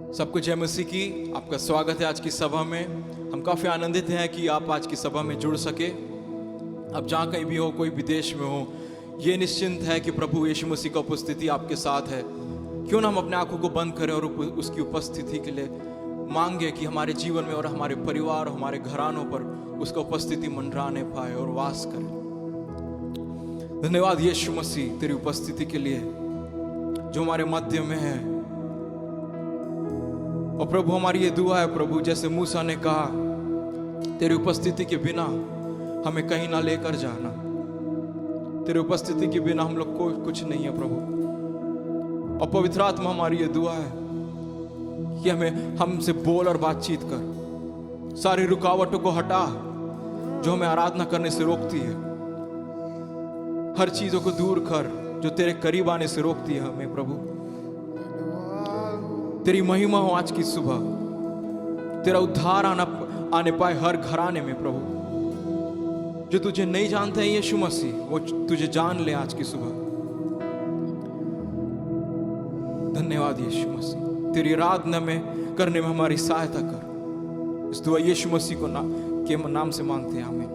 सबको जय मसीह की। आपका स्वागत है आज की सभा में। हम काफ़ी आनंदित हैं कि आप आज की सभा में जुड़ सके। अब जहाँ कहीं भी हो, कोई विदेश में हो, ये निश्चिंत है कि प्रभु यीशु मसीह का उपस्थिति आपके साथ है। क्यों ना हम अपने आंखों को बंद करें और उसकी उपस्थिति के लिए मांगे कि हमारे जीवन में और हमारे परिवार और हमारे घरानों पर उसका उपस्थिति मंडराने पाए और वास करे। धन्यवाद यीशु मसीह तेरी उपस्थिति के लिए जो हमारे मध्य में है। और प्रभु हमारी ये दुआ है प्रभु, जैसे मूसा ने कहा तेरी उपस्थिति के बिना हमें कहीं ना लेकर जाना। तेरी उपस्थिति के बिना हम लोग को कुछ नहीं है प्रभु। और पवित्र आत्मा हमारी ये दुआ है कि हमें हमसे बोल और बातचीत कर, सारी रुकावटों को हटा जो हमें आराधना करने से रोकती है। हर चीजों को दूर कर जो तेरे करीब आने से रोकती है हमें प्रभु। तेरी महिमा हो आज की सुबह, तेरा उद्धार आने पाए हर घराने में प्रभु। जो तुझे नहीं जानते हैं यीशु मसीह, वो तुझे जान ले आज की सुबह। धन्यवाद यीशु मसीह, तेरी आराधना में करने में हमारी सहायता कर। इस दुआ यीशु मसीह को के नाम से मांगते हैं, आमीन।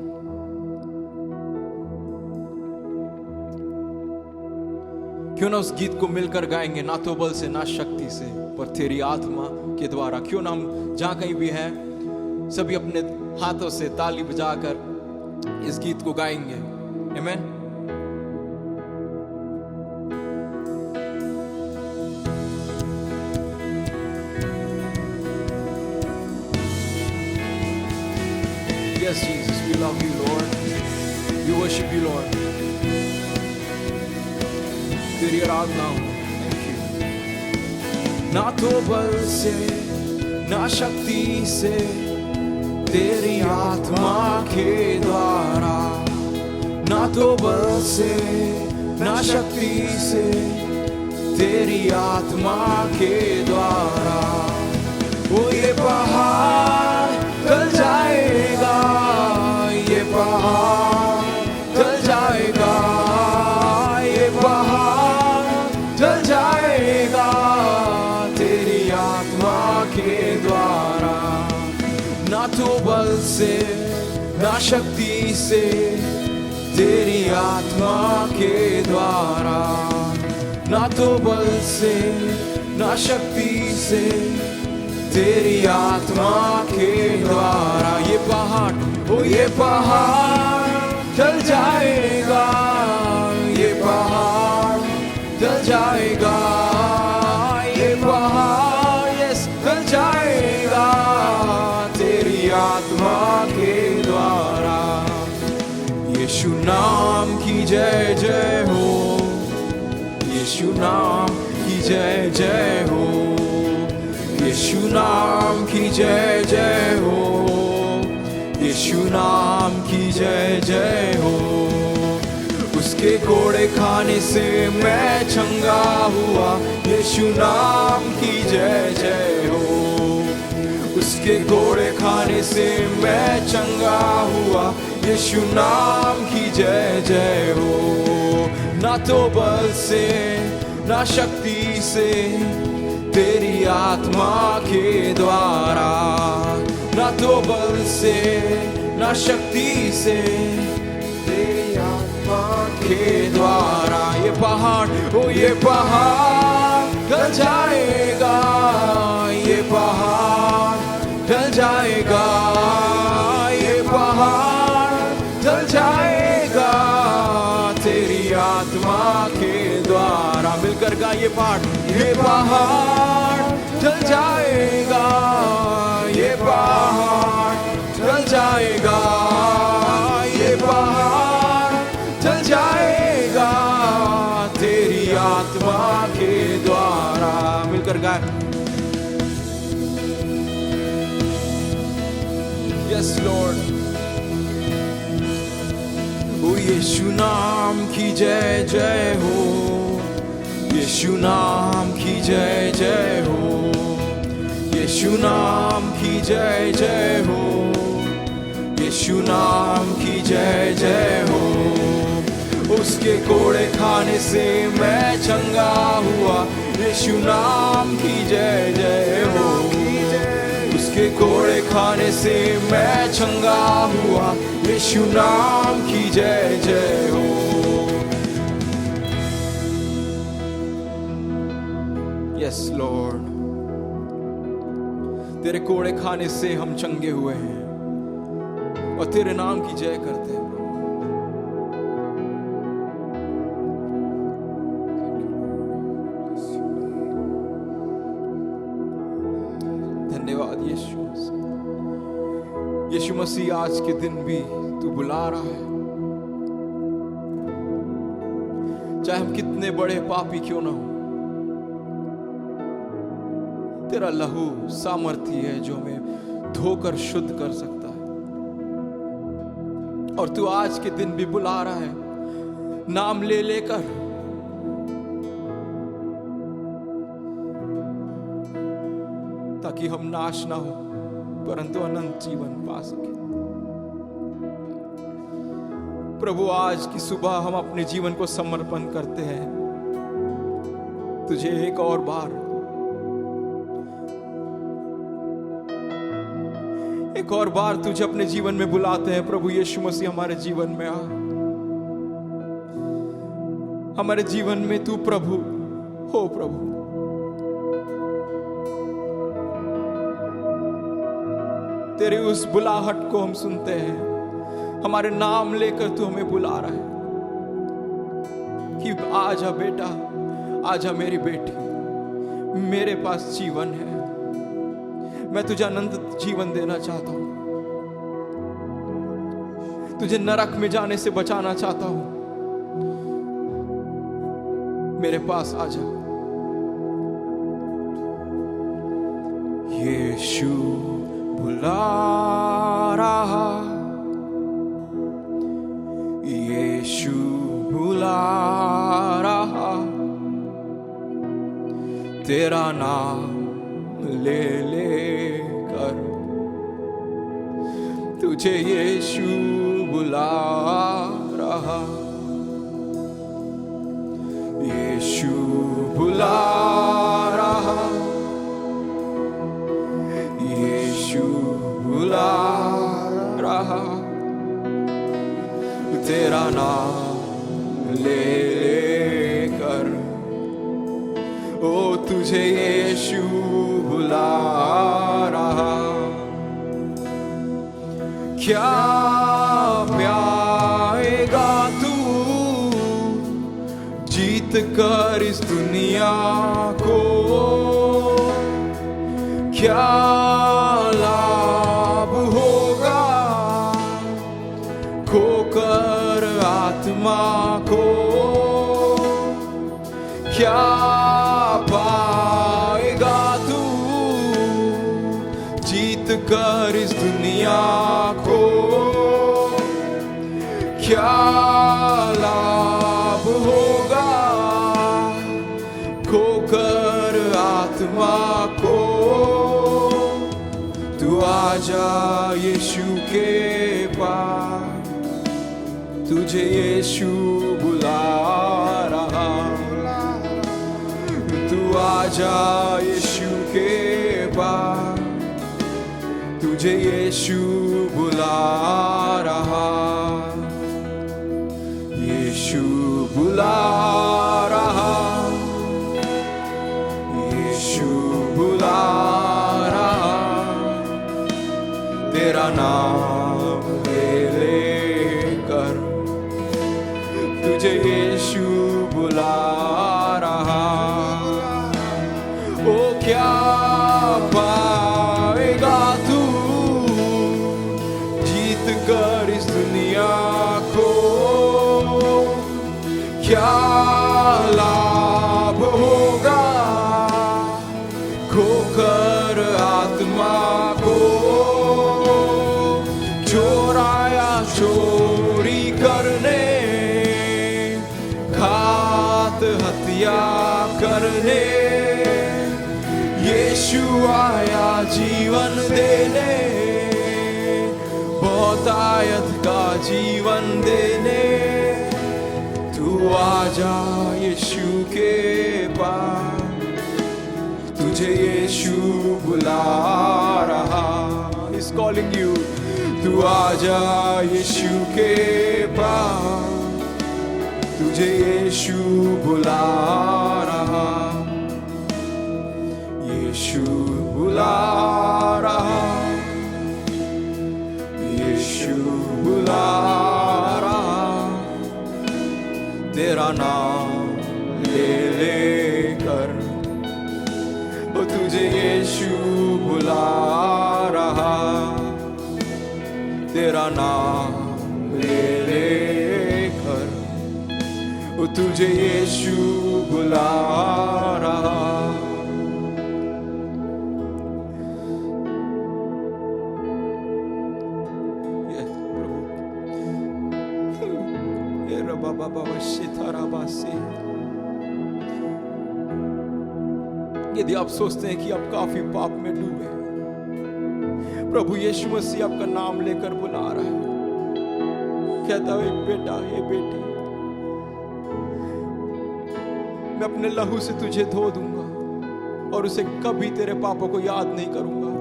क्यों ना उस गीत को मिलकर गाएंगे, ना तो बल से ना शक्ति से पर तेरी आत्मा के द्वारा। क्यों ना हम जहां कहीं भी हैं सभी अपने हाथों से ताली बजाकर इस गीत को गाएंगे। आमीन। Yes, Jesus, we love you, Lord. We worship you, Lord. तेरी आराधना हो। Thank you. ना तो बल से ना शक्ति से तेरी आत्मा के द्वारा। ना तो बल से ना शक्ति से तेरी आत्मा के द्वारा। वो ये पहाड़ टल जाएगा, ये पहाड़ टल जाएगा, ये पहाड़ टल जाएगा तेरी आत्मा के द्वारा। ना तो बल से ना शक्ति से तेरी आत्मा के द्वारा। ना तो बल से ना शक्ति से तेरी आत्मा के द्वारा। ये पहाड़, ओ ये पहाड़ टल जाएगा, ये पहाड़ टल जाएगा, ये पहाड़ यस टल जाएगा तेरी आत्मा के द्वारा। यीशु नाम की जय जय हो, यीशु नाम की जय जय हो, यीशु नाम की जय जय हो, यीशु नाम की जय जय हो। उसके कोड़े खाने से मैं चंगा हुआ, यीशु नाम की जय जय हो। उसके कोड़े खाने से मैं चंगा हुआ, यीशु नाम की जय जय हो। ना तो बल से ना शक्ति से तेरी आत्मा के द्वारा। ना तो बल से ना शक्ति से तेरी आत्मा के द्वारा। ये पहाड़, ओ ये पहाड़ ढल जाएगा, ये पहाड़ ढल जाएगा, ये पहाड़ ढल जाएगा तेरी आत्मा के द्वारा। मिलकर गा ये पहाड़, ये पहाड़ ढल जाएगा, ये पहाड़ ढल जाएगा, ये पहाड़ ढल जाएगा तेरी आत्मा के द्वारा। मिलकर गाए। Yes Lord. ओ यीशु नाम की जय जय हो, यीशु नाम की जय जय हो, यीशु नाम की जय जय हो, यीशु नाम की जय जय हो। उसके कोड़े खाने से मैं चंगा हुआ, यीशु नाम की जय जय हो। उसके कोड़े खाने से मैं चंगा हुआ, यीशु नाम की जय जय हो। यस लॉर्ड, तेरे कोड़े खाने से हम चंगे हुए हैं और तेरे नाम की जय करते हैं। धन्यवाद यीशु मसीह। यीशु मसीह, आज के दिन भी तू बुला रहा है, चाहे हम कितने बड़े पापी क्यों ना हो, तेरा लहू सामर्थी है जो हमें धोकर शुद्ध कर सकता है। और तू आज के दिन भी बुला रहा है, नाम ले लेकर, ताकि हम नाश ना हो परंतु अनंत जीवन पा सके। प्रभु, आज की सुबह हम अपने जीवन को समर्पण करते हैं तुझे। एक और बार तुझे अपने जीवन में बुलाते हैं। प्रभु यीशु मसीह, हमारे जीवन में आ, हमारे जीवन में तू प्रभु हो। प्रभु, तेरी उस बुलाहट को हम सुनते हैं, हमारे नाम लेकर तू हमें बुला रहा है कि आजा बेटा, आजा मेरी बेटी, मेरे पास जीवन है, मैं तुझे अनंत जीवन देना चाहता हूं, तुझे नरक में जाने से बचाना चाहता हूं, मेरे पास आजा। यीशु बुला रहा, यीशु बुला रहा, तेरा नाम ले लेकर, तुझे यीशु बुला रहा, यीशु बुला रहा, यीशु बुला रहा, तेरा नाम ले लेकर, ओ तुझे यीशु बुला रहा। क्या पाएगा तू जीत कर इस दुनिया को, क्या लाभ होगा खोकर आत्मा को, क्या पाएगा तू जीत कर इस दुनिया को, क्या लाभ होगा खोकर आत्मा को। तू आजा यीशु के पास, तुझे यीशु बुला रहा, तू आजा यीशु के पास, तुझे यीशु बुला रहा, यीशु बुला रहा, यीशु बुला रहा, तेरा नाम ले लेकर, तुझे यीशु बुला रहा। ओ क्या पाएगा तू जीत कर इस दुनिया को, क्या लाभ होगा खोकर आत्मा को। चोर आया चोरी करने, घात हत्या करने, यीशु आया जीवन देने, बहुतायत का जीवन देने। तू आजा यीशु के पास, तुझे यीशु बुला रहा, is calling you. तू आजा यीशु के पास, तुझे यीशु बुला रहा, यीशु बुला रहा, यीशु बुला रहा, तेरा नाम ले लेकर वो तुझे यीशु बुला रहा, तेरा नाम ले लेकर वो तुझे यीशु बुला रहा। यदि आप सोचते हैं कि आप काफी पाप में डूबे, प्रभु यीशु मसीह आपका नाम लेकर बुला रहा है, कहता है बेटा, हे बेटी, मैं अपने लहू से तुझे धो दूंगा और उसे कभी तेरे पापों को याद नहीं करूंगा।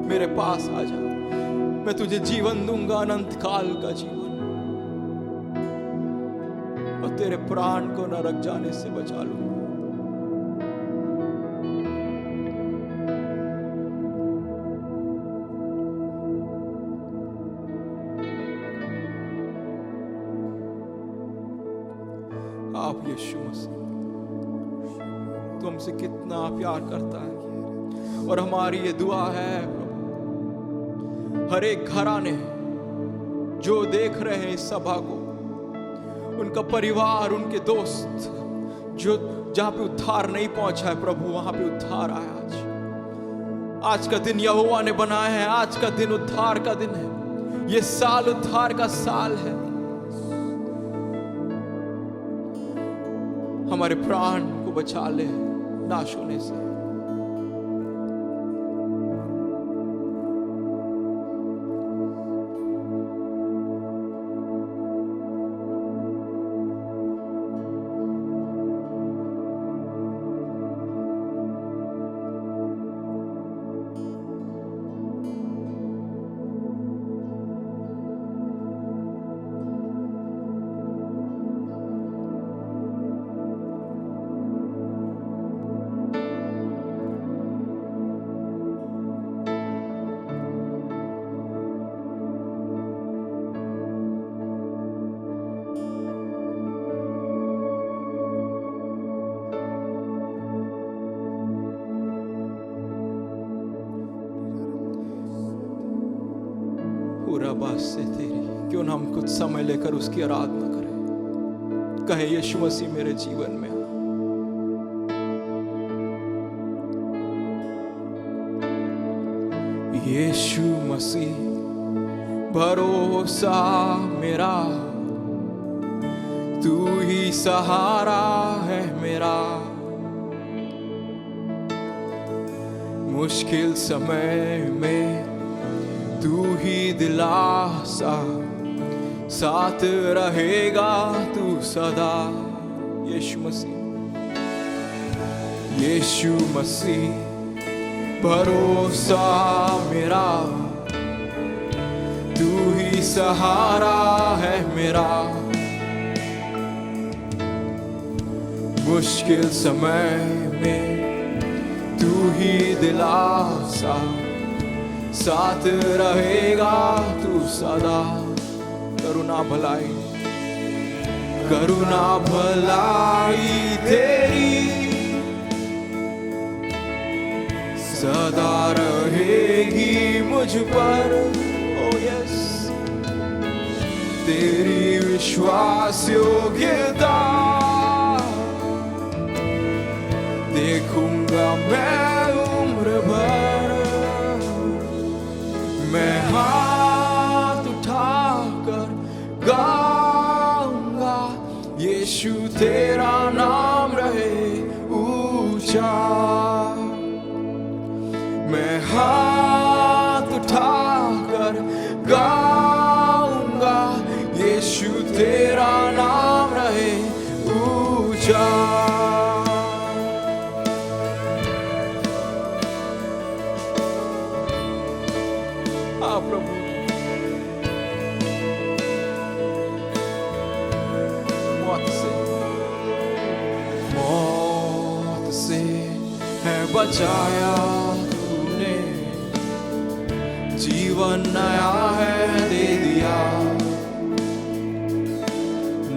मेरे पास आ जा, मैं तुझे जीवन दूंगा, अनंत काल का जीवन, और तेरे प्राण को नरक जाने से बचा लूंगा। आप यीशु मसीह, तू हमसे कितना प्यार करता है, और हमारी ये दुआ है प्रभु, हर एक घराने जो देख रहे हैं इस सभा को, उनका परिवार, उनके दोस्त, जो जहां पे उद्धार नहीं पहुंचा है प्रभु, वहां पे उद्धार आया। आज का दिन यहोवा ने बनाया है, आज का दिन उद्धार का दिन है, ये साल उद्धार का साल है। हमारे प्राण को बचा ले नाश होने से। से तेरी क्यों ना हम कुछ समय लेकर उसकी आराधना करें, कहे यीशु मसीह मेरे जीवन में आ। यीशु मसीह भरोसा मेरा, तू ही सहारा है मेरा, मुश्किल समय में तू ही दिलासा, साथ रहेगा तू सदा। यीशु मसीह, यीशु मसीह भरोसा मेरा, तू ही सहारा है मेरा, मुश्किल समय में तू ही दिलासा, साथ रहेगा तू सदा। करुणा भलाई, करुणा भलाई तेरी सदा रहेगी मुझ पर। ओ यस, तेरी विश्वास योग्यता देखूंगा मैं उम्र भर। मैं हाथ उठाकर गाऊंगा, यीशु तेरा नाम रहे ऊंचा। मैं हाथ उठाकर गाऊंगा, यीशु तेरा नाम रहे ऊंचा। बचाया तूने, जीवन नया है दे दिया।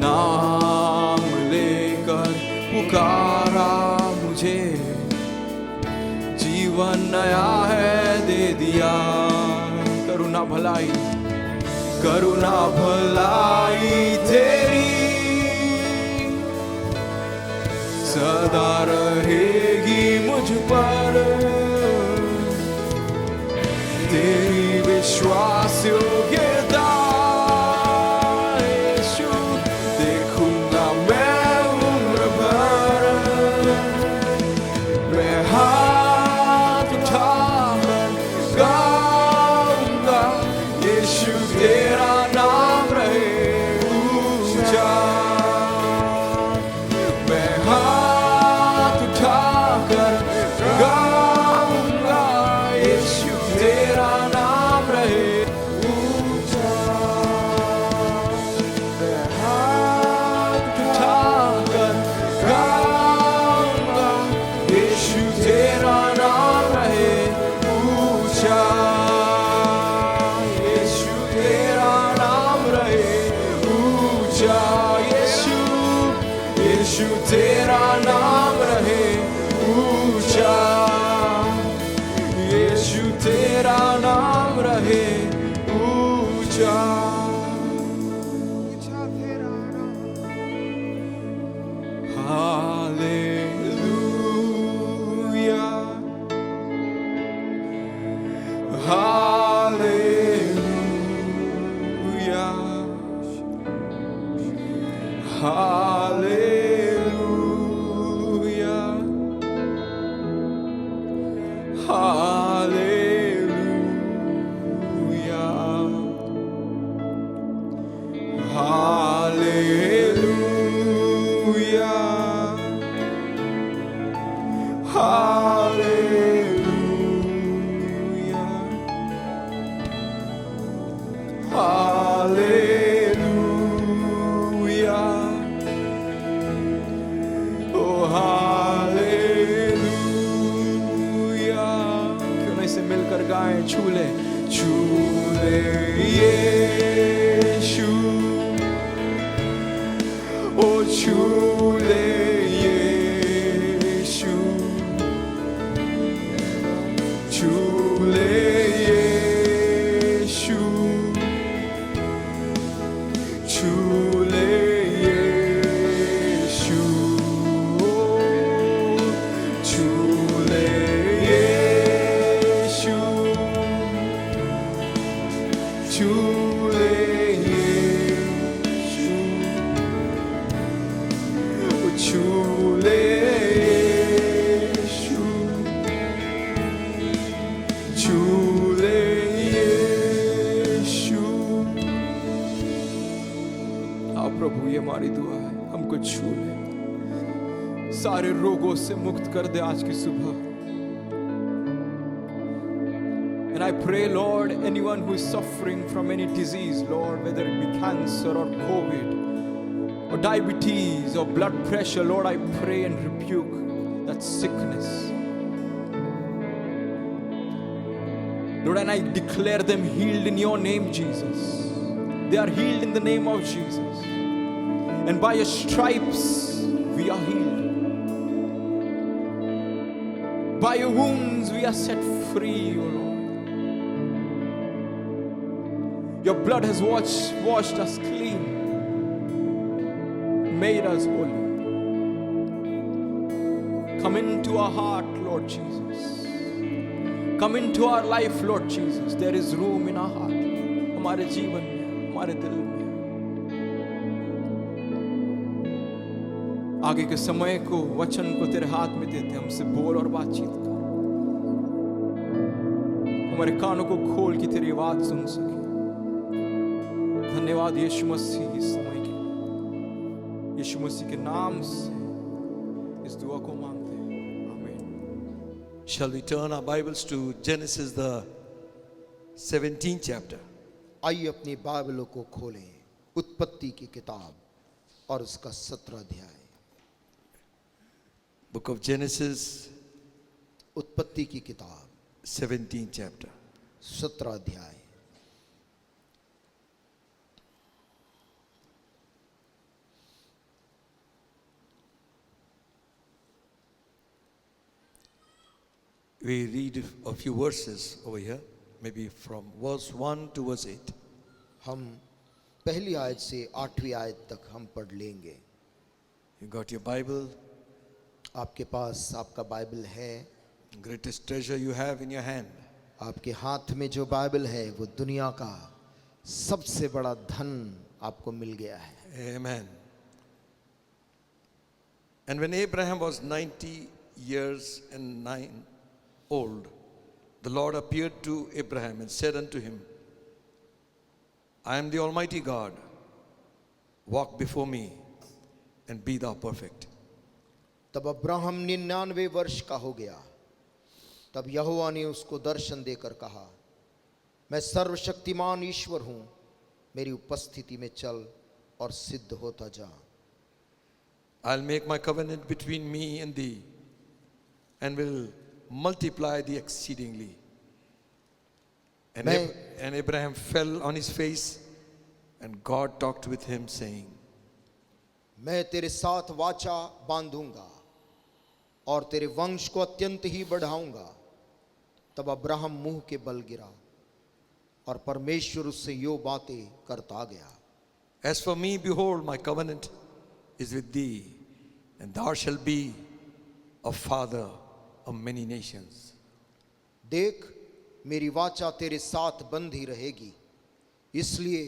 नाम लेकर पुकारा मुझे, जीवन नया है दे दिया। करुणा भलाई, करुणा भलाई तेरी सदा रहेगी मुझ पर। तेरी विश्वास योग्यता यीशु देखूंगा मैं उम्र भर। मैं हाथ उठाकर गाऊंगा, यीशु तेरा नाम रहे ऊंचा। मैं हाथ उठाकर गाऊंगा, यीशु तेरा नाम रहे ऊंचा। मैं हाथ उठाकर गाऊंगा, यीशु तेरा नाम रहे ऊंचा। यीशु तेरा नाम रहे ऊंचा। यीशु, यीशु तेरा नाम रहे ऊंचा। यीशु तेरा नाम रहे ऊंचा। Hallelujah, hallelujah, hallelujah, hallelujah, hallelujah, hallelujah, hallelujah, oh hallelujah. क्यों नहीं से मिलकर गाएं, छूले छूले यीशु, ओ छूले यीशु, छूले यीशु, छूले यीशु, छूले यीशु, छूले यीशु, छूले यीशु, छूले यीशु। हाँ प्रभु, ये हमारी दुआ है, हमको छू ले, सारे रोगों से मुक्त कर दे आज की सुबह। And I pray, Lord, anyone who is suffering from any disease, Lord, whether it be cancer or COVID or diabetes or blood pressure, Lord, I pray and rebuke that sickness. Lord, and I declare them healed in your name, Jesus. They are healed in the name of Jesus. And by your stripes, we are healed. By your wounds, we are set free, O Lord. Your blood has washed us clean, made us holy. Come into our heart, Lord Jesus. Come into our life, Lord Jesus. There is room in our heart. हमारे जीवन में, हमारे दिल में। आगे के समय को, वचन को तेरे हाथ में देते, हमसे बोल और बातचीत कर। हमारे कानों को खोल के तेरी आवाज सुन सके। धन्यवाद यीशु मसीह इस समय के, यीशु मसीह के नाम से इस दुआ को मांगते हैं, आमीन। Shall we turn our Bibles to Genesis the 17th chapter? आइए अपनी बाइबलों को खोलें, उत्पत्ति की किताब और उसका 17 अध्याय। Book of Genesis, उत्पत्ति की किताब 17th chapter. 17 अध्याय। We read a few verses over here, maybe from verse 1 to verse 8. हम पहली आयत से 8वीं आयत तक हम पढ़ लेंगे। You got your Bible, आपके पास आपका बाइबल है। greatest treasure you have in your hand. आपके हाथ में जो बाइबल है वो दुनिया का सबसे बड़ा धन आपको मिल गया है। Amen. And when Abraham was 90 years and 9 old, the Lord appeared to Abraham and said unto him, I am the Almighty God. Walk before me and be thou perfect. तब अब्राहम 99 वर्ष का हो गया। तब यहोवा ने उसको दर्शन देकर कहा, मैं सर्वशक्तिमान ईश्वर हूँ, मेरी उपस्थिति में चल और सिद्ध होता जा। I'll make my covenant between me and thee, and will multiply thee exceedingly. And, and Abraham fell on his face, and God talked with him, saying, मैं तेरे साथ वाचा बांधूंगा और तेरे वंश को अत्यंत ही बढ़ाऊंगा। तब अब्राहम मुंह के बल गिरा और परमेश्वर उससे यो बातें करता गया। As for me, behold, my covenant is with thee, and thou shalt be a father of many nations. देख, मेरी वाचा तेरे साथ बंधी रहेगी, इसलिए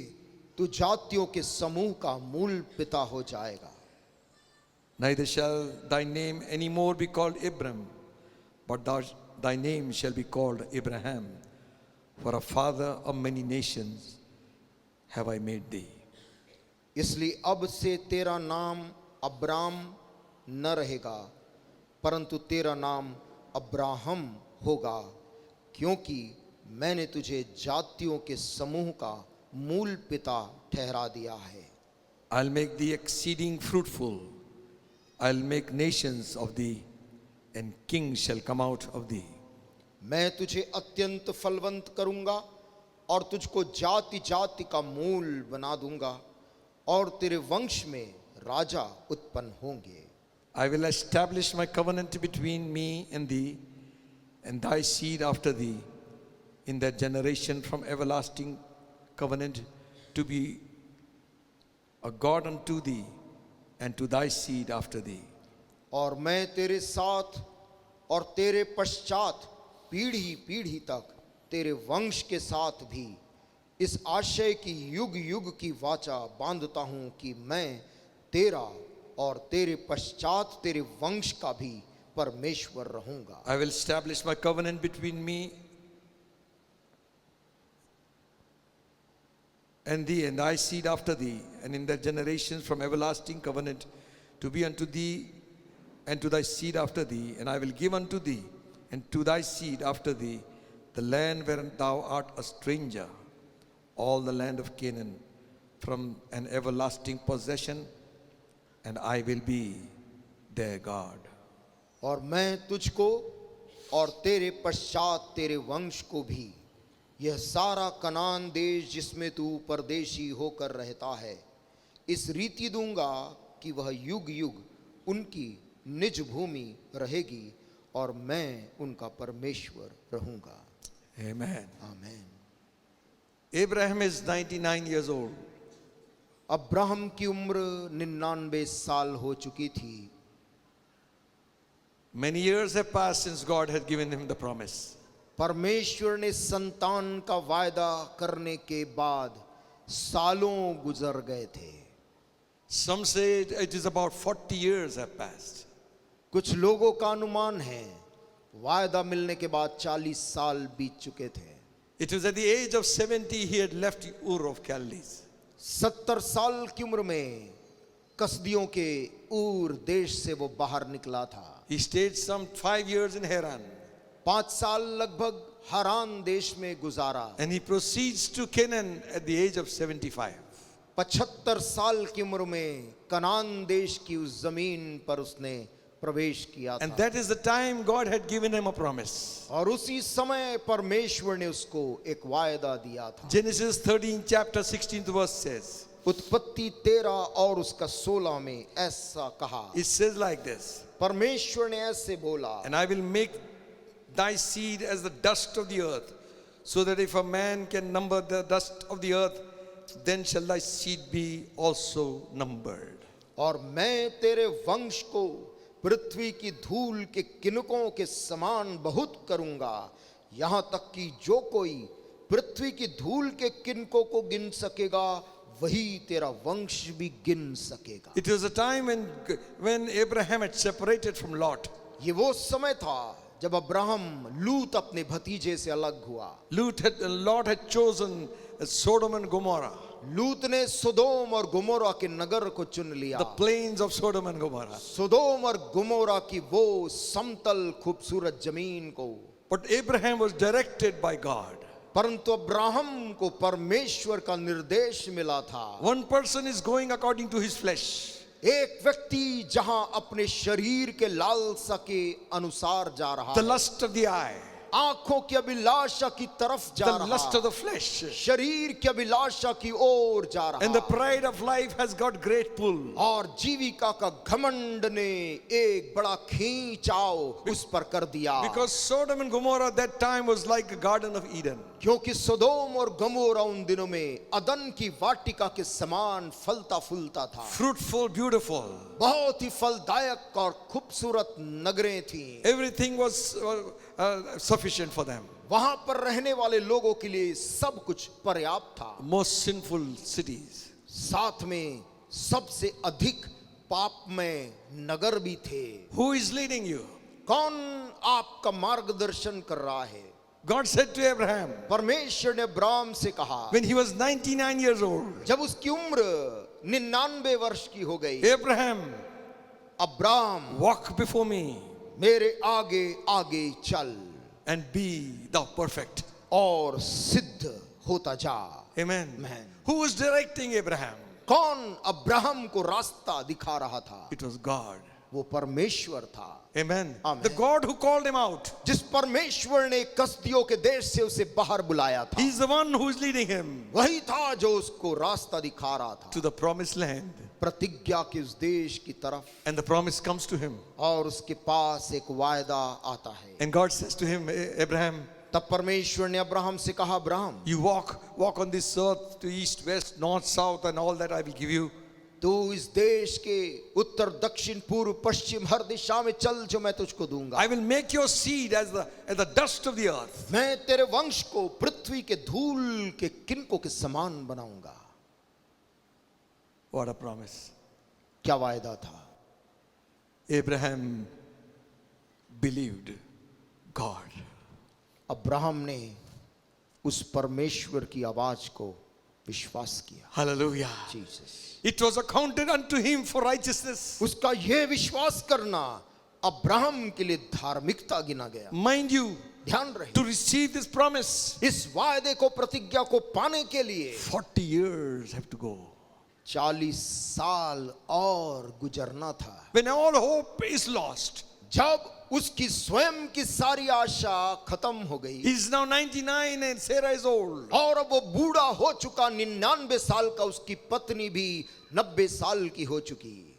तू जातियों के समूह का मूल पिता हो जाएगा। Neither shall thy name any more be called Abram, but thy name shall be called Abraham, for a father of many nations have I made thee. इसलिए अब से तेरा नाम अब्राम न रहेगा, परंतु तेरा नाम अब्राहम होगा, क्योंकि मैंने तुझे जातियों के समूह का मूल पिता ठहरा दिया है। I'll make thee exceeding fruitful. I'll make nations of thee, and kings shall come out of thee. मैं तुझे अत्यंत फलवंत करूंगा और तुझको जाति जाति का मूल बना दूंगा और तेरे वंश में राजा उत्पन्न होंगे। I will establish my covenant between me and thee, and thy seed after thee, in that generation from everlasting covenant, to be a God unto thee, and to thy seed after thee. और मैं तेरे साथ और तेरे पश्चात पीढ़ी पीढ़ी तक तेरे वंश के साथ भी इस आशय की युग युग की वाचा बांधता हूं कि मैं तेरा और तेरे पश्चात तेरे वंश का भी परमेश्वर रहूंगा। I will establish my covenant between me and thee, and thy seed after thee, and in their generations from everlasting covenant, to be unto thee and to thy seed after thee. And I will give unto thee and to thy seed after thee the land wherein thou art a stranger, all the land of Canaan, from an everlasting possession, and I will be their God. और मैं तुझको और तेरे पश्चात तेरे वंश को भी यह सारा कनान देश जिसमें तू परदेशी होकर रहता है, इस रीति दूंगा कि वह युग युग उनकी निज भूमि रहेगी और मैं उनका परमेश्वर रहूंगा। Amen. आमीन। Abraham is 99 years old. Abraham की उम्र 99 साल हो चुकी थी। Many years have passed since God had given him the promise. परमेश्वर ने संतान का वायदा करने के बाद सालों गुजर गए थे। Some say it is about 40 years have passed. कुछ लोगों का अनुमान है वायदा मिलने के बाद 40 साल बीत चुके थे। It was at the age of 70 he had left Ur of Chaldees. 70 साल की उम्र में कसदियों के ऊर देश से वो बाहर निकला था। He stayed some 5 years in Haran. 5 साल लगभग हारान देश में गुजारा। And he proceeds to Canaan at the age of 75. 75 साल की उम्र में कनान देश की उस जमीन पर उसने प्रवेश किया And था that is the time God had given him a promise. और उसी समय परमेश्वर ने उसको एक वायदा दिया था। Genesis 13 chapter 16th verse says, उत्पत्ति 13 और उसका 16 में ऐसा कहा, it says like this, परमेश्वर ने ऐसे बोला, and I will make thy seed as the dust of the earth, so that if a man can number the dust of the earth, then shall thy seed be also numbered. और मैं तेरे वंश को पृथ्वी की धूल के किनकों के समान बहुत करूंगा, यहाँ तक कि जो कोई पृथ्वी की धूल के किनकों को गिन सकेगा वही तेरा वंश भी गिन सकेगा। It was a time when Abraham had separated from Lot. ये वो समय था जब अब्राहम लूत अपने भतीजे से अलग हुआ। Lot had chosen Sodom and Gomorrah, लूत ने सोदोम और गुमोरा के नगर को चुन लिया। the plains of Sodom and Gomorrah. सोदोम और गुमोरा की वो समतल खूबसूरत जमीन को। But Abraham was directed by God. परंतु अब्राहम को परमेश्वर का निर्देश मिला था। One person is going according to his flesh. एक व्यक्ति जहां अपने शरीर के लालसा के अनुसार जा रहा The है, lust of the eye, आंखों की अभिलाषा की तरफ जा the रहा lust of है, the flesh, शरीर की अभिलाषा की ओर जा रहा and the है, pride of life has got great pull. और जीविका का घमंड ने एक बड़ा खींचाव उस पर कर दिया। Because Sodom and Gomorrah that time was like a garden of Eden. क्योंकि सोदोम और गमोरा उन दिनों में अदन की वाटिका के समान फलता फूलता था, Fruitful, beautiful. बहुत ही फलदायक और खूबसूरत नगरें थीं। Everything was sufficient for them. वहां पर रहने वाले लोगों के लिए सब कुछ पर्याप्त था। Most sinful cities. साथ में सबसे अधिक पापमय नगर भी थे। Who is leading you? कौन आपका मार्गदर्शन कर रहा है? God said to Abraham परमेश्वर ने अब्राहम से कहा, when he was 99 years old, जब उसकी उम्र 99 वर्ष की हो गई, Abraham, Abraham walk before me मेरे आगे आगे चल and be thou perfect. और सिद्ध होता जा। Amen. Amen. Who was directing Abraham? कौन अब्राहम को रास्ता दिखा रहा था? It was God. वो परमेश्वर था। Amen. Amen. The God who called him out. जिस परमेश्वर ने कसदियों के देश से उसे बाहर बुलाया था, He's the one who is leading him वही था जो उसको रास्ता दिखा रहा था to the promised land. प्रतिज्ञा के उस देश की तरफ। And the promise comes to him. और उसके पास एक वायदा आता है। And God says to him, Abraham, तब परमेश्वर ने अब्राहम से कहा, Abraham you walk on this earth to east, west, north, south, and all that I will give you. तू इस देश के उत्तर दक्षिण पूर्व पश्चिम हर दिशा में चल जो मैं तुझको दूंगा। I will make your seed as the dust of the earth. मैं तेरे वंश को पृथ्वी के धूल के किनकों के समान बनाऊंगा। What a promise. क्या वायदा था? Abraham believed God. अब्राहम ने उस परमेश्वर की आवाज को विश्वास किया। Hallelujah. Jesus. It was accounted unto him for righteousness. उसका यह विश्वास करना अब्राहम के लिए धार्मिकता गिना गया। Mind you, ध्यान रहे, to receive this promise, इस वायदे को प्रतिज्ञा को पाने के लिए 40 years have to go. 40 साल और गुजरना था। When all hope is lost, जब उसकी स्वयं की सारी आशा खत्म हो गई he is now 99 and Sarah is old. और अब वो बूढ़ा हो चुका, 99 साल का, उसकी पत्नी भी 90 साल की हो चुकी।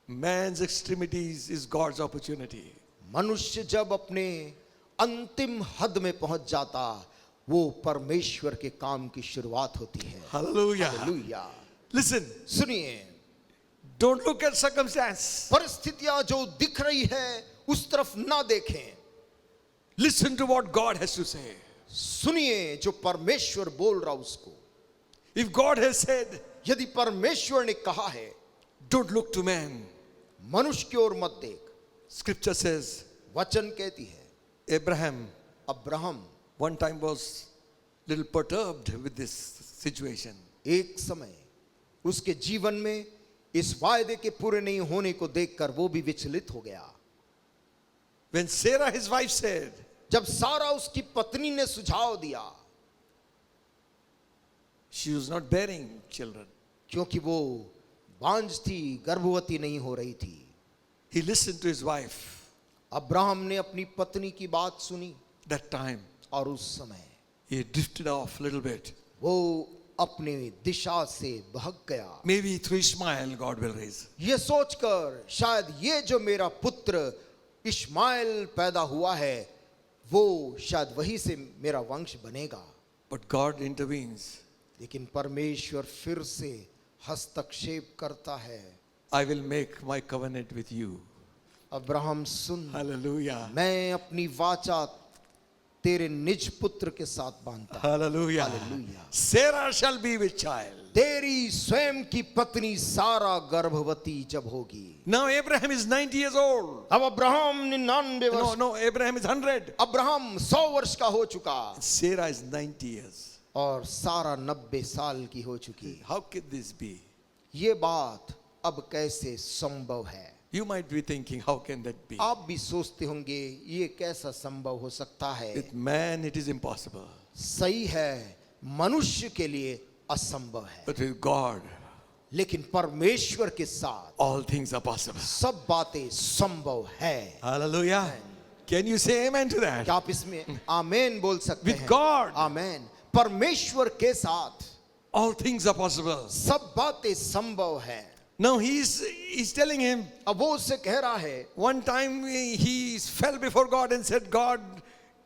Man's extremities is God's opportunity. मनुष्य जब अपने अंतिम हद में पहुंच जाता, वो परमेश्वर के काम की शुरुआत होती है। Hallelujah. हालेलुया। Listen, सुनिए, don't look at circumstance. परिस्थितियां जो दिख रही है उस तरफ ना देखें, Listen to what God has to say. सुनिए जो परमेश्वर बोल रहा उसको। If God has said, यदि परमेश्वर ने कहा है, don't look to man. मनुष्य की ओर मत देख, Scripture says, वचन कहती है, Abraham Abraham one time was little perturbed with this situation. एक समय उसके जीवन में इस वायदे के पूरे नहीं होने को देखकर वो भी विचलित हो गया। When Sarah, his wife, said, जब सारा उसकी पत्नी ने सुझाव दिया, she was not bearing children. क्योंकि वो बांझ थी, गर्भवती नहीं हो रही थी। He listened to his wife. Abraham ने अपनी पत्नी की बात सुनी That time, और उस समय he drifted off a little bit. वो अपने दिशा से बहक गया, Maybe through Ishmael, God will raise. ये सोचकर शायद ये जो मेरा पुत्र इश्माइल पैदा हुआ है वो शायद वही से मेरा वंश बनेगा। But God intervenes. लेकिन परमेश्वर फिर से हस्तक्षेप करता है। I will make my covenant with you. Abraham soon, Hallelujah. मैं अपनी वाचा तेरे निज पुत्र के साथ बांधता हूं। Hallelujah. Hallelujah. Sarah shall be with child. तेरी स्वयं की पत्नी सारा गर्भवती जब होगी। Now Abraham is 90 years old. अब अब्राहम 99 वर्ष, No, Abraham is 100. अब्राहम 100 वर्ष का हो चुका Sarah is 90 years. और सारा 90 साल की हो चुकी। How can this be? ये बात अब कैसे संभव है? You might be thinking, how can that be? आप भी सोचते होंगे ये कैसा संभव हो सकता है? With man it is impossible. सही है, मनुष्य के लिए असंभव है, But with God, लेकिन परमेश्वर के साथ all things are possible. सब बातें संभव है। Hallelujah. Can you say amen to that? क्या आप इसमें आमेन बोल सकते With हैं? God. आमेन। परमेश्वर के साथ All things are possible. सब बातें संभव है। Now he's telling him, अब वो उससे कह रहा है, one time he fell before God and said, God,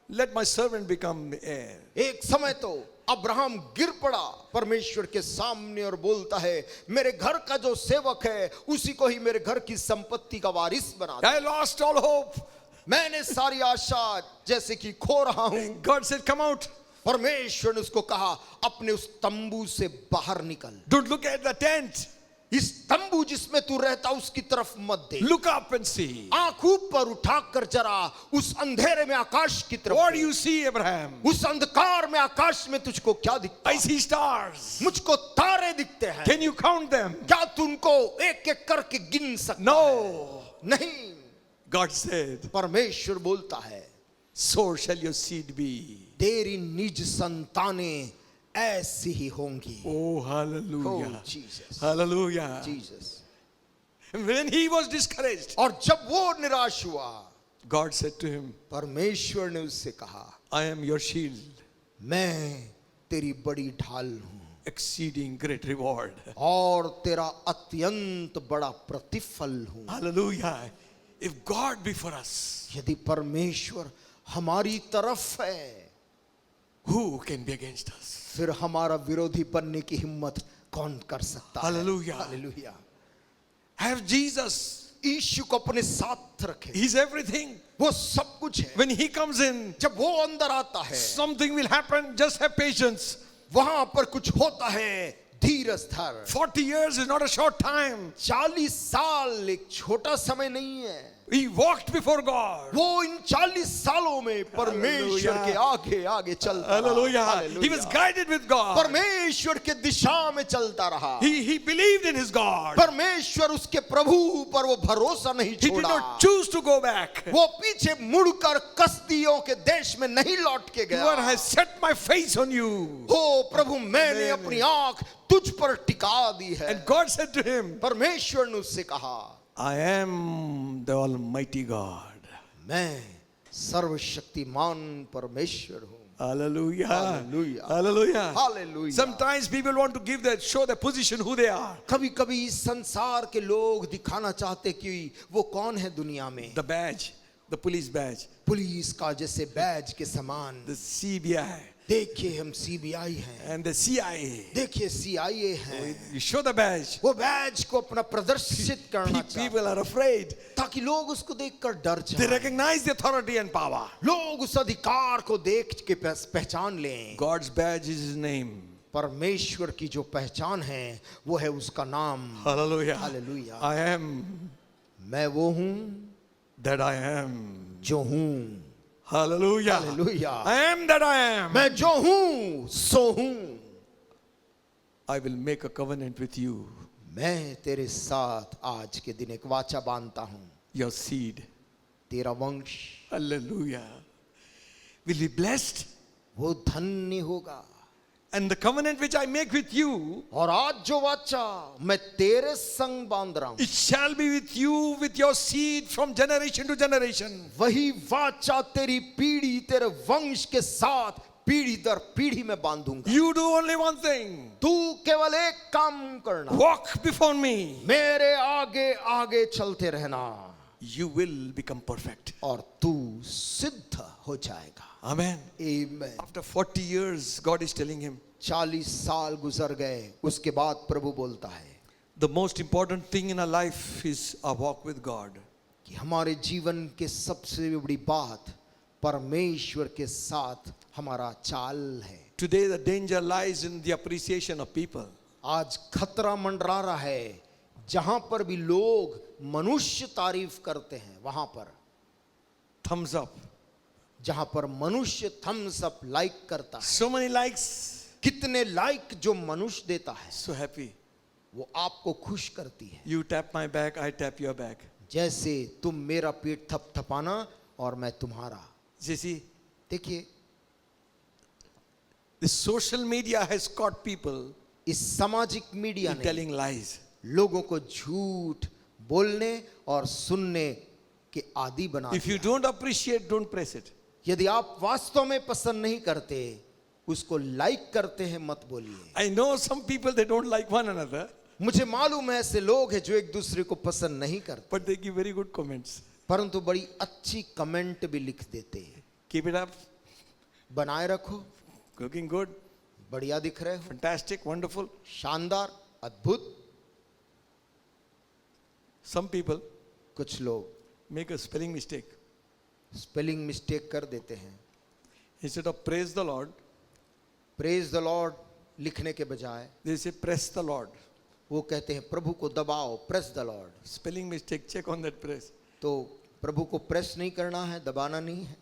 let my servant become heir. एक समय तो अब्राहम गिर पड़ा परमेश्वर के सामने और बोलता है, मेरे घर का जो सेवक है उसी को ही मेरे घर की संपत्ति का वारिस बना दे। I lost all hope. मैंने सारी आशा जैसे कि खो रहा हूं। God said, come out. परमेश्वर ने उसको कहा, अपने उस तंबू से बाहर निकल। Don't look at the tent. इस तंबू जिसमें तू रहता उसकी तरफ मत देख। Look up and see. आंख ऊपर उठाकर जरा उस अंधेरे में आकाश की तरफ What do देख। you see, Abraham? उस अंधकार में आकाश में तुझको क्या दिखता I है? see stars. मुझको तारे दिखते हैं। Can you count them? क्या तू उनको एक एक करके गिन सकता No. है? नहीं। God said, परमेश्वर बोलता है, so shall your seed be. तेरी निज संतानें ऐसी ही होंगी। Oh, hallelujah. Oh, Jesus. Hallelujah. Jesus. When he was discouraged, और जब वो निराश हुआ, God said to him, परमेश्वर ने उससे कहा, I am your shield, मैं तेरी बड़ी ढाल हूं exceeding great reward. और तेरा अत्यंत बड़ा प्रतिफल हूं। Hallelujah. If God be for us, यदि परमेश्वर हमारी तरफ है, who can be against us? फिर हमारा विरोधी बनने की हिम्मत कौन कर सकता है? Hallelujah. हालेलुया। Have Jesus. यीशु को अपने साथ रखे, He's everything. वो सब कुछ है। When he comes in, जब वो अंदर आता है, something will happen. Just have patience. वहां पर कुछ होता है, धीरज धर। 40 years is not a short time. 40 साल एक छोटा समय नहीं है। He walked before God. वो इन 40 सालों में परमेश्वर के आगे आगे चलता रहा। Hallelujah. Hallelujah. He was guided with God. परमेश्वर के दिशा में चलता रहा। He believed in his God. परमेश्वर उसके प्रभु पर वो भरोसा नहीं He did छोड़ा। not choose to go back. वो पीछे मुड़कर कसदियों के देश में नहीं लौट के गया। Lord, I have set my face on you. हो प्रभु, मैंने अपनी आंख तुझ पर टिका दी है। And God said to him, परमेश्वर ने उससे कहा, I am the Almighty God. मैं सर्वशक्तिमान परमेश्वर हूँ। Hallelujah. Hallelujah. Hallelujah. Hallelujah. Sometimes people want to show their position, who they are. कभी कभी इस संसार के लोग दिखाना चाहते कि वो कौन है दुनिया में। The badge, the police badge, police का जैसे बैज के समान। the CBI, देखिए हम सीबीआई हैं, and the CIA. देखिए सीआईए हैं। You show the badge. वो बैज को अपना प्रदर्शित करना चाहते, People are afraid. ताकि लोग उसको देखकर डर They जाएं। recognize the authority and power. लोग उस अधिकार को देख के पहचान लें। God's badge is his name. परमेश्वर की जो पहचान है वो है उसका नाम। Hallelujah. हालेलुया। I am मैं वो हूँ that I am. जो हूँ। Hallelujah. Hallelujah. I am that I am. मैं जो हूँ सो हूँ। I will make a covenant with you. मैं तेरे साथ आज के दिन एक वाचा बांधता हूँ। Your seed. तेरा वंश Hallelujah. Will be blessed. वो धन्य होगा। And the covenant which I make with you, और आज जो वाचा मैं तेरे संग बांध रहा हूं, it shall be with you, with your seed from generation to generation. वही वाचा तेरी पीढ़ी तेरे वंश के साथ पीढ़ी दर पीढ़ी में बांधूंगा। You do only one thing. तू केवल एक काम करना, Walk before me. मेरे आगे आगे चलते रहना, You will become perfect. और तू सिद्ध हो जाएगा। Amen. आमीन। After 40 years, God is telling him, 40 साल गुजर गए, उसके बाद प्रभु बोलता है the most important thing in our life is our walk with God. कि हमारे जीवन के सबसे बड़ी बात परमेश्वर के साथ हमारा चाल है। Today, the danger lies in the appreciation of people. आज खतरा मंडरा रहा है, जहां पर भी लोग मनुष्य तारीफ करते हैं, वहां पर Thumbs up. जहां पर मनुष्य थम्स अप लाइक करता है, So many likes. कितने लाइक जो मनुष्य देता है So happy. वो आपको खुश करती है। You tap my back, I tap your back. जैसे तुम मेरा पेट थपथपाना और मैं तुम्हारा। See, देखिए, the social media has caught people इस सामाजिक मीडिया in ने telling lies. लोगों को झूठ बोलने और सुनने के आदी बना If you दिया। don't appreciate, don't press it. यदि आप वास्तव में पसंद नहीं करते, उसको लाइक करते हैं, मत बोलिए। I know some people, they don't like one another, मुझे मालूम है ऐसे लोग हैं जो एक दूसरे को पसंद नहीं करते, but they give very good comments. परंतु बड़ी अच्छी कमेंट भी लिख देते हैं। Keep it up. बनाए रखो, Looking good. बढ़िया दिख रहे हो, Fantastic. Wonderful. शानदार, अद्भुत। Some people कुछ लोग make a spelling mistake. Spelling mistake कर देते हैं। Instead of praise the Lord, praise the Lord लिखने के बजाय they say press the Lord. वो कहते हैं प्रभु को दबाओ, press the Lord. Spelling mistake, check on that press. तो प्रभु को प्रेस नहीं करना है, दबाना नहीं है,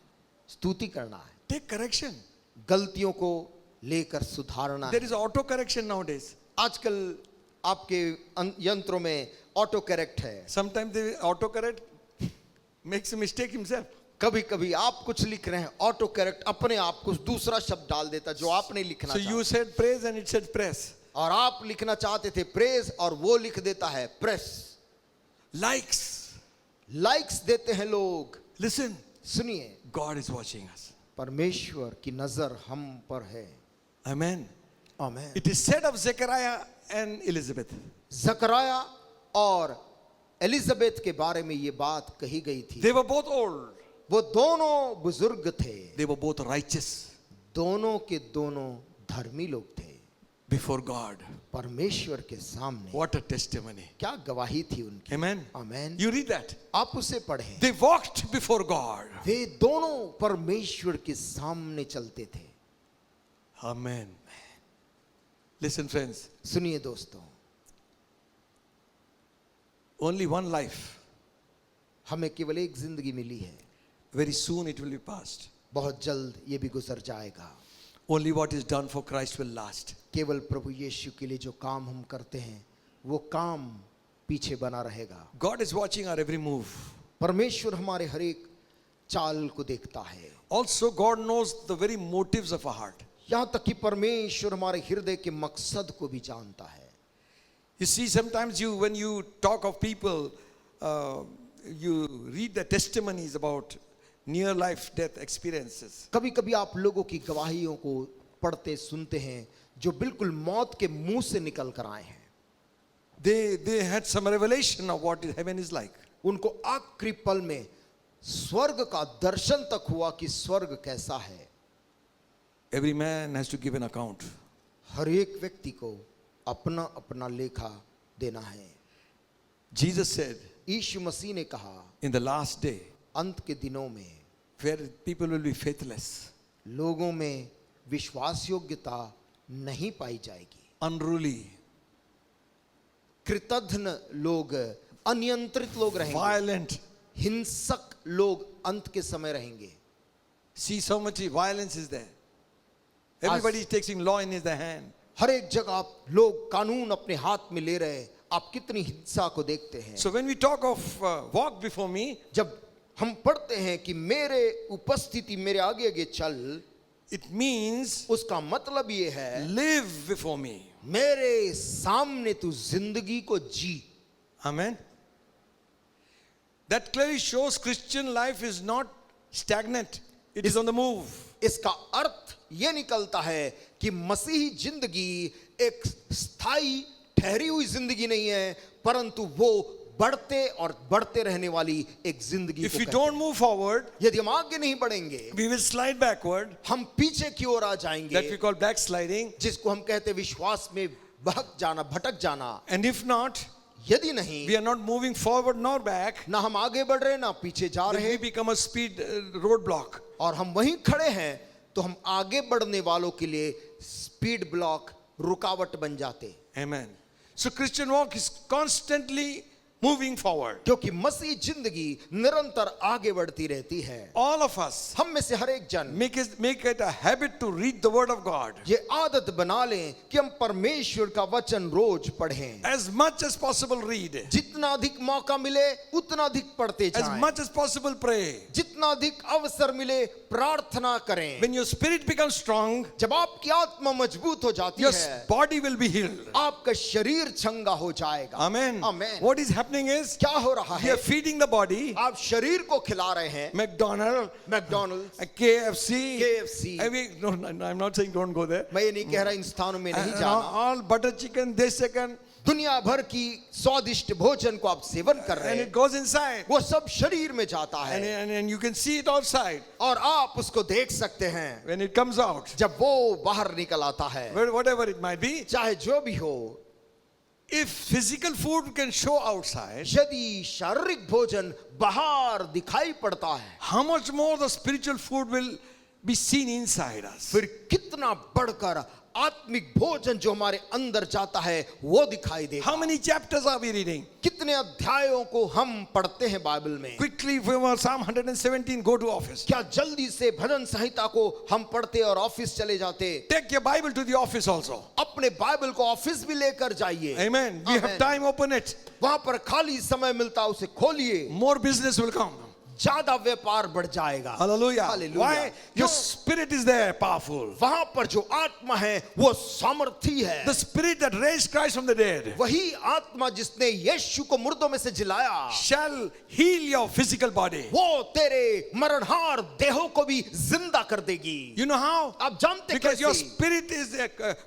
स्तुति करना है, Take correction. गलतियों को लेकर सुधारना There है। is auto correction nowadays. आजकल आपके यंत्रों में ऑटो करेक्ट है। Sometimes the auto correct makes a mistake himself. कभी कभी आप कुछ लिख रहे हैं, ऑटो करेक्ट अपने आप कुछ दूसरा शब्द डाल देता जो आप नहीं लिखना So you चाहते, said praise and it said press. और आप लिखना चाहते थे प्रेज और वो लिख देता है प्रेस। Likes. लाइक्स देते हैं लोग। Listen, सुनिए, God is watching us. परमेश्वर की नजर हम पर है। Amen. आमीन। It is said of Zechariah and Elizabeth. जकराया और एलिजाबेथ के बारे में ये बात कही गई थी। They were both old. वो दोनों बुजुर्ग थे, They were both righteous दोनों के दोनों धर्मी लोग थे before God. परमेश्वर के सामने। What a testimony. क्या गवाही थी उनकी। Amen. आमीन। You read that. आप उसे पढ़ें। They walked before God. वे दोनों परमेश्वर के सामने चलते थे। Amen. Listen, friends. सुनिए दोस्तों, Only one life. हमें केवल एक जिंदगी मिली है, Very soon it will be past. बहुत जल्द ये भी गुजर जाएगा। Only what is done for Christ will last. केवल प्रभु यीशु के लिए जो काम हम करते हैं वो काम पीछे बना रहेगा। God is watching our every move. परमेश्वर हमारे हर एक चाल को देखता है। Also, God knows the very motives of our heart. यहाँ तक कि परमेश्वर हमारे हृदय के मकसद को भी जानता है। You see, sometimes when you talk of people, you read the testimonies about near life death experiences. कभी कभी आप लोगों की गवाहियों को पढ़ते सुनते हैं जो बिल्कुल मौत के मुंह से निकल कर आए हैं। They had some revelation of what heaven is like. उनको आखिरी पल में स्वर्ग का दर्शन तक हुआ कि स्वर्ग कैसा है। Every man has to give an account. हर एक व्यक्ति को अपना अपना लेखा देना है। Jesus said, यीशु मसीह ने कहा, in the last day, अंत के दिनों में where people will be faithless, लोगों में विश्वास योग्यता नहीं पाई जाएगी। unruly, कृतघ्न लोग, अनियंत्रित लोग रहेंगे, violent. हिंसक लोग अंत के समय रहेंगे। See, so much violence is there. Everybody is taking law in his hand. हर एक जगह आप लोग कानून अपने हाथ में ले रहे, आप कितनी हिंसा को देखते हैं। So when we talk of walk before me, जब हम पढ़ते हैं कि मेरे उपस्थिति मेरे आगे आगे चल, It means उसका मतलब ये है, live before me. मेरे सामने तू जिंदगी को जी. Amen. That clearly shows Christian life is not stagnant. It is on the move. इसका अर्थ ये निकलता है कि मसीही जिंदगी एक स्थायी ठहरी हुई जिंदगी नहीं है, परंतु वो बढ़ते और बढ़ते रहने वाली एक जिंदगी If को we कहते don't हैं. move forward, यदि हम आगे नहीं बढ़ेंगे, we will slide backward. हम पीछे की ओर आ That we जाएंगे, call backsliding. जिसको हम कहते हैं विश्वास में बहक जाना, भटक जाना. And if not, यदि नहीं, we are not moving forward nor back. ना हम आगे बढ़ रहे ना पीछे जा Then रहे, we become a speed roadblock. और हम वहीं खड़े हैं, तो हम आगे बढ़ने वालों के लिए स्पीड ब्लॉक, रुकावट बन जाते. Amen. So Christian walk is constantly moving forward. क्योंकि मसीह जिंदगी निरंतर आगे बढ़ती रहती है. All of us हम में से हर एक जन make it a habit to read the word of God ये आदत बना लें कि हम परमेश्वर का वचन रोज पढ़ें. as much as possible. Read जितना अधिक मौका मिले उतना अधिक पढ़ते as जाएं. much as possible. Pray. जितना अधिक अवसर मिले प्रार्थना करें. When your spirit becomes strong, जब आपकी आत्मा मजबूत हो जाती your है, body will be healed. आपका शरीर चंगा हो जाएगा. Amen. Amen. What is happening is क्या हो रहा we है? are feeding the body. आप शरीर को खिला रहे हैं. McDonald's, McDonald's, KFC. KFC. No, I'm not saying don't go there. मैं ये नहीं कह रहा इन स्थानों में नहीं And जाना. all butter chicken, this second, दुनिया भर की स्वादिष्ट भोजन को आप सेवन कर रहे and हैं. it goes inside. वो सब शरीर में जाता And, है and you can see it outside और आप उसको देख सकते हैं when it comes out. जब वो बाहर निकल आता है. Whatever it might be. चाहे जो भी हो, If physical food can show outside, यदि शारीरिक भोजन बाहर दिखाई पड़ता है, how much more the spiritual food will be seen inside us. फिर कितना बढ़कर आत्मिक भोजन जो हमारे अंदर जाता है वो दिखाई देगा. How many chapters are we reading? कितने अध्यायों को हम पढ़ते हैं बाइबल में? Quickly from Psalm 117, go to office. क्या जल्दी से भजन संहिता को हम पढ़ते और ऑफिस चले जाते? Take your Bible to the office also. अपने बाइबल को ऑफिस भी लेकर जाइए. Amen. We have Amen. time, open it. वहां पर खाली समय मिलता है, उसे खोलिए. More business will come. ज्यादा व्यापार बढ़ जाएगा. Hallelujah. Hallelujah. Why? Your क्यों? spirit is there, powerful. वहां पर जो आत्मा है वो सामर्थी है. The spirit that raised Christ from the dead वही आत्मा जिसने यीशु को मुर्दों में से जिलाया, shall heal your physical body. वो तेरे मरणहार देहों को भी जिंदा कर देगी. You know how? आप जानते Because your कैसे? spirit is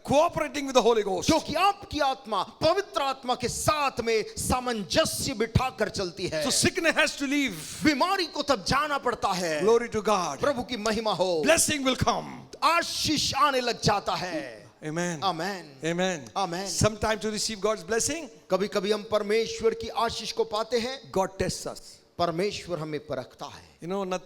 cooperating with the Holy Ghost. क्योंकि आपकी आत्मा पवित्र आत्मा के साथ में सामंजस्य बिठा कर चलती है. So sickness has to leave. बीमारी को तब जाना पड़ता है. Glory to God. प्रभु की महिमा हो. Blessing will come. आशीष आने लग जाता है. Amen. Amen. Amen. Amen. Sometime to receive God's blessing, कभी कभी हम परमेश्वर की आशीष को पाते हैं. God tests us. परमेश्वर हमें परखता है. You know,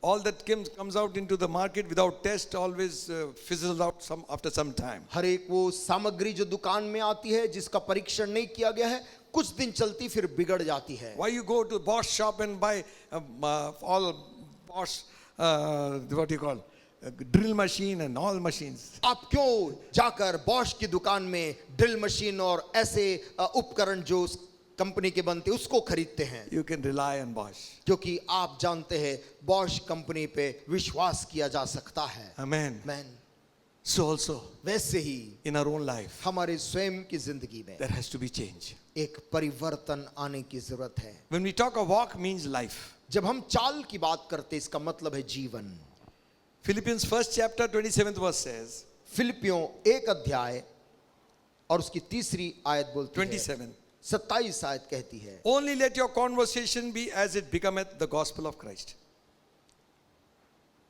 all that comes out into the market without test always fizzles out after some time. हर एक वो सामग्री जो दुकान में आती है जिसका परीक्षण नहीं किया गया है, कुछ दिन चलती फिर बिगड़ जाती है. Why you go to Bosch shop and buy all Bosch, what do you call, drill machine and all machines? आप क्यों जाकर बॉश की दुकान में ड्रिल मशीन और ऐसे उपकरण जो उस कंपनी के बनते उसको खरीदते हैं? You can rely on Bosch. क्योंकि आप जानते हैं बॉश कंपनी पे विश्वास किया जा सकता है. Amen. मैन So also वैसे ही in our own life, हमारे स्वयं की जिंदगी में there has to be change. एक परिवर्तन आने की जरूरत है. When we talk of walk means life. जब हम चाल की बात करते इसका मतलब है जीवन. Philippians 1st chapter 27th verse says, फिलिपियों 1 अध्याय और उसकी 3री आयत बोलती है, 27, 27 आयत कहती है, only let your conversation be as it becometh the gospel of Christ.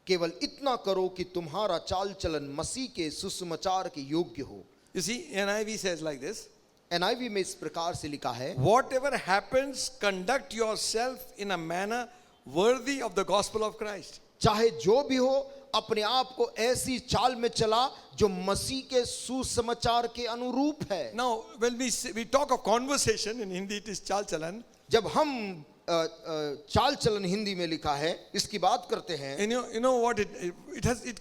केवल इतना करो कि तुम्हारा चाल चलन मसीह के सुसमाचार के योग्य हो. You see, NIV says like this, NIV में इस प्रकार से लिखा है, whatever happens, conduct yourself in a manner worthy of the gospel of Christ. चाहे जो भी हो अपने आप को ऐसी चाल में चला जो मसीह के सुसमाचार के अनुरूप है. Now, when we talk of conversation, in Hindi it is chal chalan, जब हम चाल चलन हिंदी में लिखा है इसकी बात करते हैं, and you know what it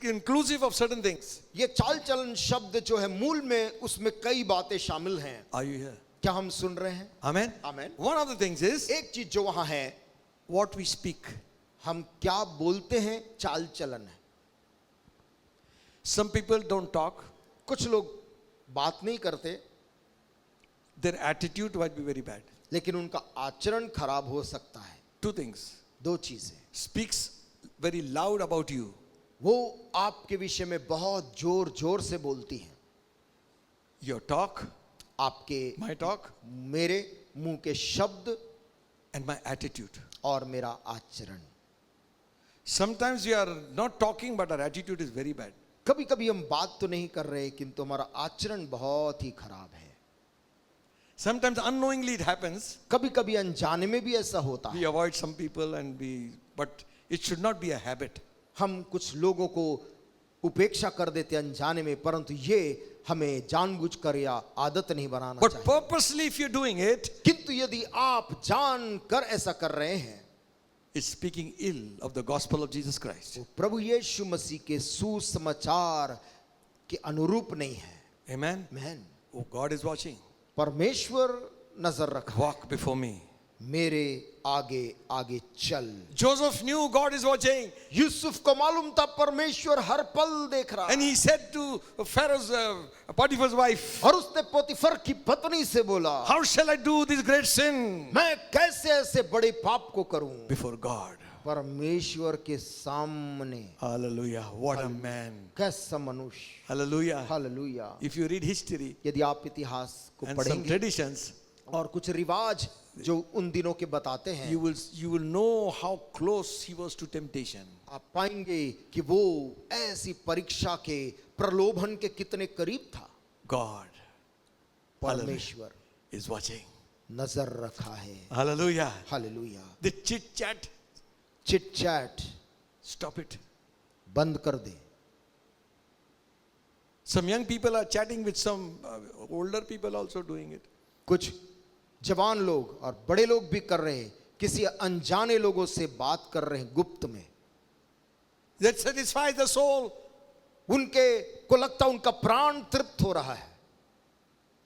inclusive of certain things. ये चाल चलन शब्द जो है मूल में उसमें कई बातें शामिल हैं. Are you here? क्या हम सुन रहे हैं? Amen. Amen. One of the things is एक चीज जो वहां है, what we speak. हम क्या बोलते हैं चाल चलन है. Some people don't talk. कुछ लोग बात नहीं करते, Their attitude might be very bad. लेकिन उनका आचरण खराब हो सकता है। Two things. दो चीजें, Speaks very loud about you. वो आपके विषय में बहुत जोर जोर से बोलती हैं। Your talk, आपके, my talk, मेरे मुंह के शब्द and my attitude. और मेरा आचरण। Sometimes we are not talking, but our attitude is very bad. कभी कभी हम बात तो नहीं कर रहे, किंतु हमारा आचरण बहुत ही खराब है। Sometimes unknowingly it happens. कभी कभी अनजाने में भी ऐसा होता We है। avoid some people but it should not be a habit. हम कुछ लोगों को उपेक्षा कर देते अनजाने में, परंतु ये हमें जानबूझकर या आदत नहीं बनाना But चाहिए। purposely if you're doing it, किंतु यदि आप जान कर ऐसा कर रहे हैं, it's speaking ill of the gospel of Jesus Christ. वो प्रभु यीशु मसीह के सुसमाचार के अनुरूप नहीं है। Amen. Man, Oh, God is watching. परमेश्वर नजर रखा, Walk before me. मेरे आगे आगे चल। Joseph knew God is watching. Yusuf को मालूम था परमेश्वर हर पल देख रहा And है। he said to Pharaoh's, Potiphar's wife, और उसने पोतीफर की पत्नी से बोला, how shall I do this great sin मैं कैसे ऐसे बड़े पाप को करूं before God? परमेश्वर के सामने। Hallelujah. What a man. कैसा मनुष्य। Hallelujah. Hallelujah. If you read history यदि आप इतिहास को and some पढ़ेंगे traditions, और कुछ रिवाज जो उन दिनों के बताते हैं, you will know how close he was to temptation. आप पाएंगे कि वो ऐसी परीक्षा के प्रलोभन के कितने करीब था। God, hallelujah, परमेश्वर is watching. नजर रखा है। Hallelujah. Hallelujah. The chit chat, chit chat stop it. बंद कर दे। Some young people are chatting with some older people also doing it. कुछ जवान लोग और बड़े लोग भी कर रहे हैं, किसी अनजाने लोगों से बात कर रहे हैं गुप्त में। That satisfies the soul. उनके को लगता उनका प्राण तृप्त हो रहा है।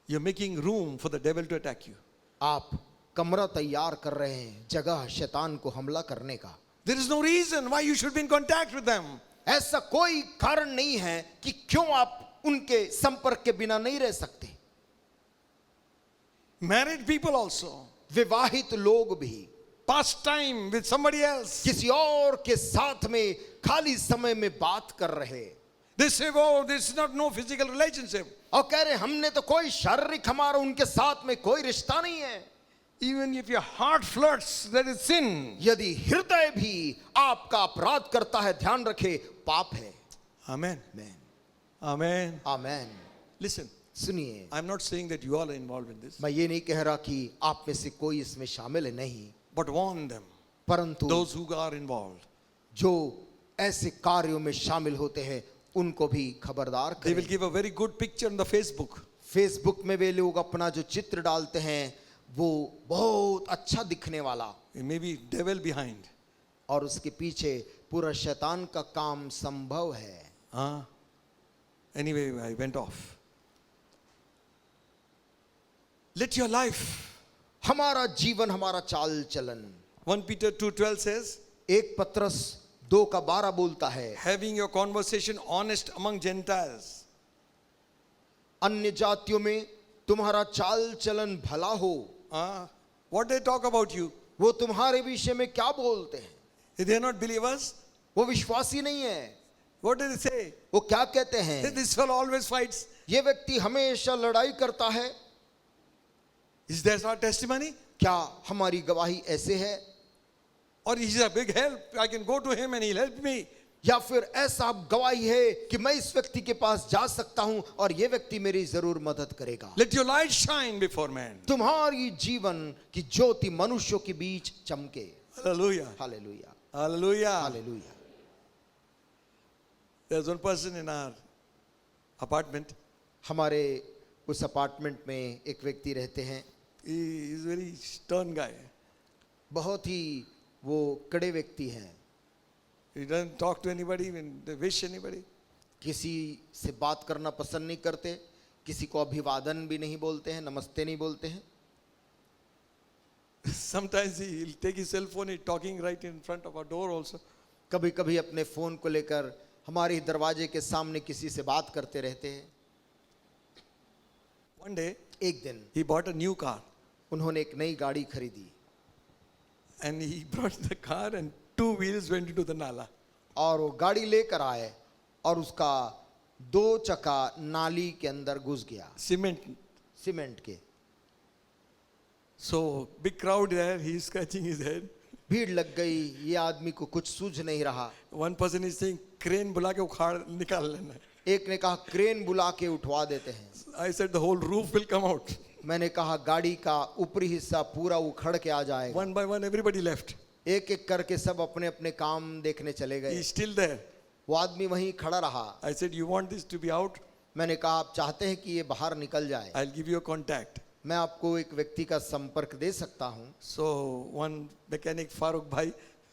You're making room for the devil to attack you. आप कमरा तैयार कर रहे हैं जगह शैतान को हमला करने का। There is no reason why you should be in contact with them. ऐसा कोई कारण नहीं है कि क्यों आप उनके संपर्क के बिना नहीं रह सकते। Married people also. विवाहित लोग भी Pass time with somebody else. किसी और के साथ में खाली समय में बात कर रहे, They say, oh, this is not no physical relationship. और कह रहे हमने तो कोई शारीरिक, हमारा उनके साथ में कोई रिश्ता नहीं है। Even if your heart flirts, that is sin. यदि हृदय भी आपका अपराध करता है, ध्यान रखे पाप है। Amen. आमेन, Amen. आमेन। Listen, सुनिए, I'm not saying that you all are involved in this, मैं ये नहीं कह रहा कि आप में से कोई इसमें शामिल है, नहीं, but warn them, परंतु those who are involved. जो ऐसे कार्यों में शामिल होते हैं उनको भी खबरदार They will करें। give a very good picture on the Facebook. Facebook में वे लोग अपना जो चित्र डालते हैं वो बहुत अच्छा दिखने वाला, It may be devil behind. और उसके पीछे पूरा शैतान का काम संभव है। Anyway, I went off. Let your life. हमारा जीवन, हमारा चाल चलन। 1 Peter 2:12 says, 1 पत्रस 2:12 बोलता है, having your conversation honest among Gentiles. अन्य जातियों में तुम्हारा चाल चलन भला हो। What they talk about you? वो तुम्हारे विषय में क्या बोलते हैं? They are not believers. वो विश्वासी नहीं है। What do they say? वो क्या कहते हैं? This fellow always fights. ये व्यक्ति हमेशा लड़ाई करता है। Is that our testimony? क्या हमारी गवाही ऐसे है? Or he's a big help. I can go to him and he'll help me. या फिर ऐसा गवाही है कि मैं इस व्यक्ति के पास जा सकता हूं और ये व्यक्ति मेरी जरूर मदद करेगा। Let your light shine before men. तुम्हारी जीवन की ज्योति मनुष्यों के बीच चमके। Hallelujah. Hallelujah, Hallelujah. Hallelujah. There's one person in our apartment. हमारे उस अपार्टमेंट में एक व्यक्ति रहते हैं। He is very stern guy. बहुत ही वो कड़े व्यक्ति हैं। He doesn't talk to anybody when they wish anybody. किसी से बात करना पसंद नहीं करते, किसी को अभिवादन भी नहीं बोलते हैं, नमस्ते नहीं बोलते हैं। Sometimes he'll take his cell phone, he's talking right in front of our door also. कभी कभी अपने फोन को लेकर हमारे दरवाजे के सामने किसी से बात करते रहते हैं। One day, एक दिन he bought a new car उन्होंने एक नई गाड़ी खरीदी and he brought the car and two wheels went into the nala. और वो गाड़ी लेकर आए और उसका 2 चक्का नाली के अंदर घुस गया, Cement. सीमेंट के। So, big crowd there, he's scratching his head. भीड़ लग गई, ये आदमी को कुछ सूझ नहीं रहा। One person is saying, crane बुला के उखाड़ निकाल लेना. एक ने कहा क्रेन बुला के उठवा देते हैं। I said the whole roof will come out. मैंने कहा गाड़ी का ऊपरी हिस्सा पूरा उखड़ के आ जाएगा। One by one, everybody left. एक एक करके सब अपने अपने काम देखने चले गए। He's still there. वो आदमी वहीं खड़ा रहा। I said, you want this to be out? मैंने कहा आप चाहते हैं कि ये बाहर निकल जाए, I'll give you a contact. मैं आपको एक व्यक्ति का संपर्क दे सकता हूँ। So, one mechanic, Farooq Bhai,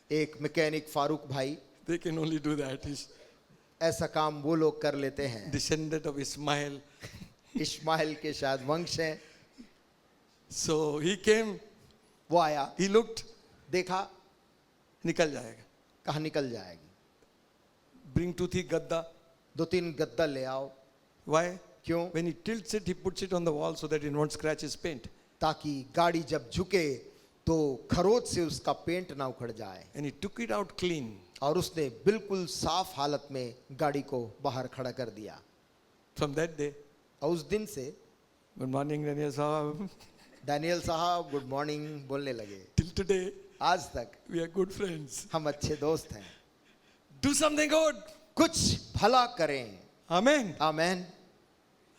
एक मैकेनिक फारूक भाई, they can only do that. He's ऐसा काम वो लोग कर लेते हैं। descendant of Ismail. इस्माइल के शायद वंश हैं। So, he came, वो आया, he looked, देखा, निकल जाएगा. कहा निकल जाएगी। Bring 2-3 gadda. 2-3 गद्दा ले आओ। Why? क्यों? When he tilts it, he puts it on the wall so that it won't scratch his paint. ताकि गाड़ी जब झुके तो खरोच से उसका पेंट ना उखड़ जाए। And he took it out clean. और उसने बिल्कुल साफ हालत में गाड़ी को बाहर खड़ा कर दिया। From that day, और उस दिन से good morning, Daniel Sahab. Daniel साहब गुड मॉर्निंग बोलने लगे। Till today, आज तक we are good friends. हम अच्छे दोस्त हैं। Do something good. कुछ भला करें। Amen. Amen,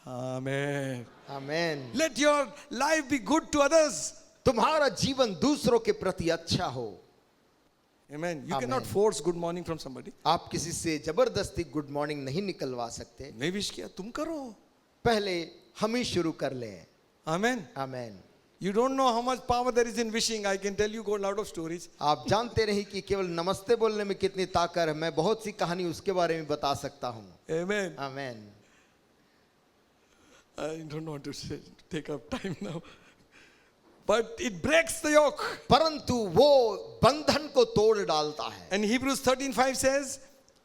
Amen. Amen. Let your life be good to others. तुम्हारा जीवन दूसरों के प्रति अच्छा हो। Amen. You Amen. cannot force good morning from somebody. आप किसी से जबरदस्ती गुड मॉर्निंग नहीं निकलवा सकते। नहीं विश किया तुम करो. पहले हम ही शुरू कर लें। Amen. Amen. You don't know how much power there is in wishing. I can tell you a lot of stories. आप जानते नहीं कि केवल नमस्ते बोलने में कितनी ताकत है। मैं बहुत सी कहानी उसके बारे में बता सकता हूँ। Amen. Amen. I don't want to take up time now. But it breaks the yoke. परंतु वो बंधन को तोड़ डालता है। And Hebrews 13:5 says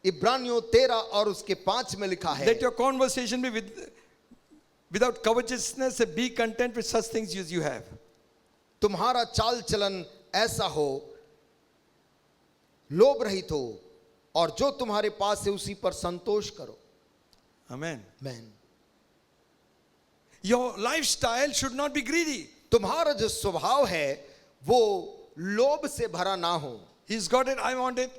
इब्रानियों 13 और उसके 5 में लिखा है, that your conversation be without covetousness, be content with such things as you have. तुम्हारा चाल चलन ऐसा हो, लोभ रहित हो, और जो तुम्हारे पास है उसी पर संतोष करो। Amen. Amen. Your lifestyle should not be greedy. तुम्हारा जो स्वभाव है वो लोभ से भरा ना हो। He's got it, I want it.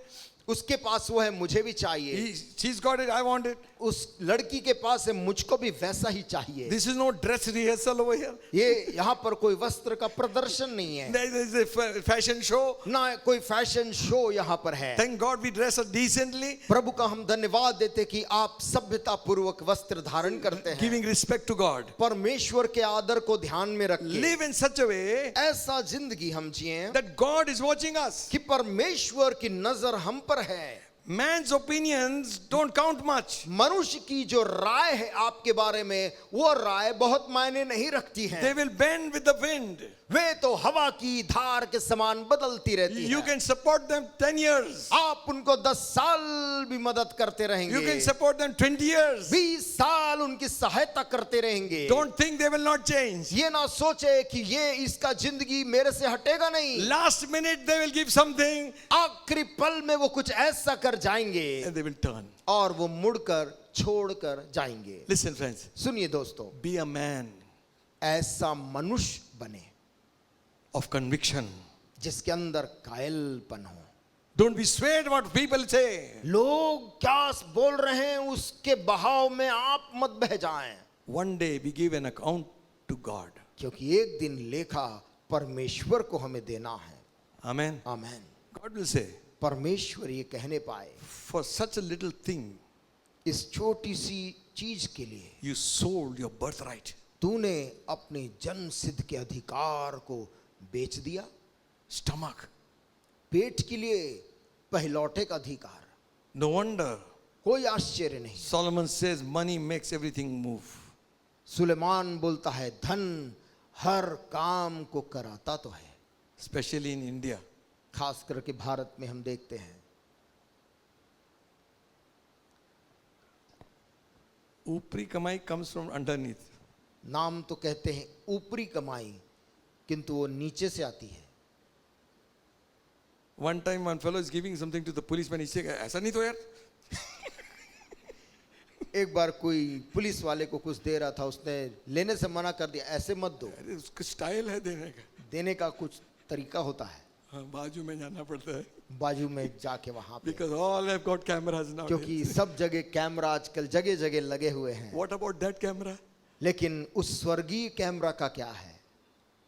उसके पास वो है, मुझे भी चाहिए। She's got it, I want it. उस लड़की के पास है, मुझको भी वैसा ही चाहिए। This is no dress rehearsal over here. ये यहाँ पर कोई वस्त्र का प्रदर्शन नहीं है, There is a fashion show. ना कोई फैशन शो यहाँ पर है। Thank God we dress decently, प्रभु का हम धन्यवाद देते कि आप सभ्यता पूर्वक वस्त्र धारण करते हैं, giving respect to God. परमेश्वर के आदर को ध्यान में रख के Live in such a way ऐसा जिंदगी हम जिए that God is watching us. कि परमेश्वर की नजर हम पर है। Man's opinions don't count much. मनुष्य की जो राय है आपके बारे में, वो राय बहुत मायने नहीं रखती They है। will bend with the wind. वे तो हवा की धार के समान बदलती रहती You है। can support them 10 years. आप उनको 10 साल भी मदद करते You रहेंगे, can support them 20 years. 20 साल उनकी सहायता करते रहेंगे। Don't think they will not change. ये ना सोचे कि ये इसका जिंदगी मेरे से हटेगा नहीं। Last minute they will give something आखिरी पल में वो कुछ ऐसा कर जाएंगे and they will turn. और वो मुड़कर छोड़कर जाएंगे। Listen friends, सुनिए दोस्तों, be a man ऐसा मनुष्य बने of conviction. जिसके अंदर कायलपन हो। Don't be swayed what people say. लोग क्या बोल रहे हैं उसके बहाव में आप मत बह जाएं, One day we give an account to God. क्योंकि एक दिन लेखा परमेश्वर को हमें देना है। Amen. Amen. God will say, परमेश्वर ये कहने पाए, for such a little thing, इस छोटी सी चीज के लिए you sold your birthright. तूने अपने जन्म सिद्ध के अधिकार को बेच दिया। Stomach. पेट के लिए पहलौठे का अधिकार। No wonder कोई आश्चर्य नहीं। Solomon says money makes everything move. Suleman बोलता है धन हर काम को कराता तो है। Especially in India. खास करके भारत में हम देखते हैं ऊपरी कमाई comes from underneath. नाम तो कहते हैं ऊपरी कमाई, किंतु वो नीचे से आती है। One time one fellow is giving something to the policeman. He said, ऐसा नहीं तो यार. एक बार कोई पुलिस वाले को कुछ दे रहा था, उसने लेने से मना कर दिया, ऐसे मत दो। अरे उसका स्टाइल है देने का. देने का कुछ तरीका होता है, हाँ, बाजू में जाना पड़ता है. बाजू में जाके वहां पे, Because all have got cameras now. क्योंकि सब जगह कैमरा आजकल जगह जगह लगे हुए हैं। What about that camera? लेकिन उस स्वर्गीय कैमरा का क्या है?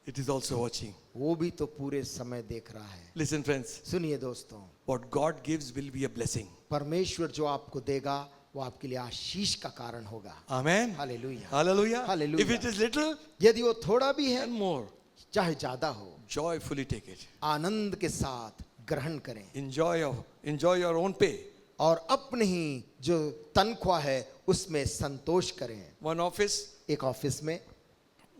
It is also watching. वो भी तो पूरे समय देख रहा है। Listen friends, सुनिए दोस्तों, what God gives will be a blessing. परमेश्वर जो आपको देगा वो आपके लिए आशीष का कारण होगा। Amen. Hallelujah, Hallelujah. Hallelujah. If it is little, यदि वो थोड़ा भी है and more, चाहे ज्यादा हो, joyfully take it. आनंद के साथ ग्रहण करें Enjoy your own pay. और अपने ही जो तनख्वाह है उसमें संतोष करें। One office, एक ऑफिस में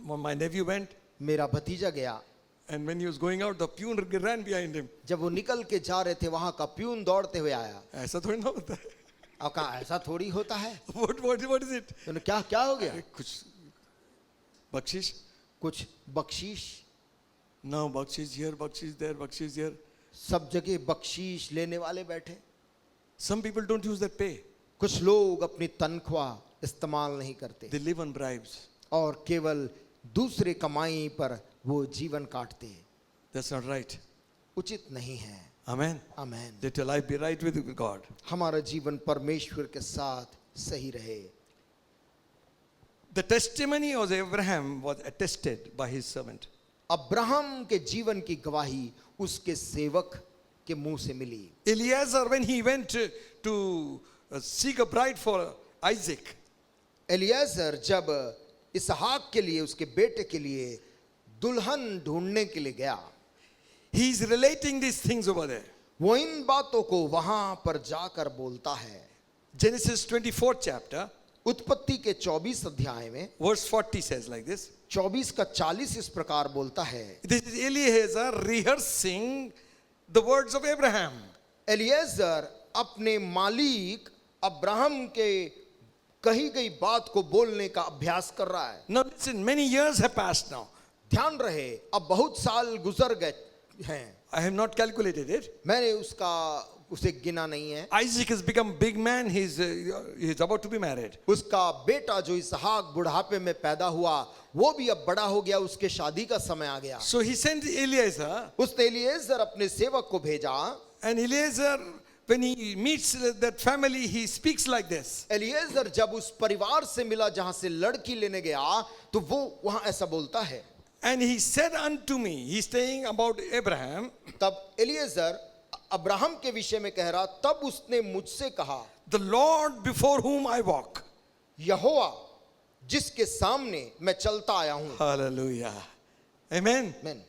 my nephew went, मेरा भतीजा गया, and when he was going out, the peon ran behind him. जब वो निकल के जा रहे थे वहां का प्यून दौड़ते हुए आया। ऐसा थोड़ी ना होता है. और कहा ऐसा थोड़ी होता है। What is it? तो क्या क्या हो गया? अरे कुछ बख्शिश? कुछ बख्शीश, No, बख्शिश here, बख्शिश there, बख्शिश here. सब जगह बख्शीश लेने वाले बैठे। Some people don't use that pay. कुछ लोग अपनी तनख्वाह इस्तेमाल नहीं करते They live on bribes. और केवल दूसरे कमाई पर वो जीवन काटते हैं। That's not right. उचित नहीं है। Amen. Amen. Let your life be right with God. हमारा जीवन परमेश्वर के साथ सही रहे। The testimony of Abraham was attested by his servant. Abraham के जीवन की गवाही उसके सेवक के मुंह से मिली। Eliezer, when he went to seek a bride for Isaac, Eliezer जब इसहाक के लिए, उसके बेटे के लिए दुल्हन ढूंढने के लिए गया, he is relating these things over there. वो इन बातों को वहां पर जाकर बोलता है। Genesis 24th chapter, उत्पत्ति के 24 अध्याय में verse 40 says like this. 24 का 40 इस प्रकार बोलता है। This is Eliezer rehearsing the words of Abraham. Eliezer अपने मालिक अब्राहम के कही गई बात को बोलने का अभ्यास कर रहा है। Now listen, many years have passed now. ध्यान रहे, अब बहुत साल गुजर गए हैं। I have not calculated it. मैंने उसे गिना नहीं है। Isaac has become big man. He's about to be married. उसका बेटा जो इसहाक बुढ़ापे में पैदा हुआ वो भी अब बड़ा हो गया, उसके शादी का समय आ गया। So he sent Eliezer, उसने एलिएजर अपने सेवक को भेजा, and Eliezer, when he meets that family, he speaks like this. Eliezer जब उस परिवार से मिला जहां से लड़की लेने गया तो वो वहां ऐसा बोलता है। And he said unto me, he's saying about Abraham, तब एलिएजर अब्राहम के विषय में कह रहा, तब उसने मुझसे कहा, the Lord before whom I walk. यहोवा जिसके सामने मैं चलता आया हूं। Hallelujah. Amen. आमीन।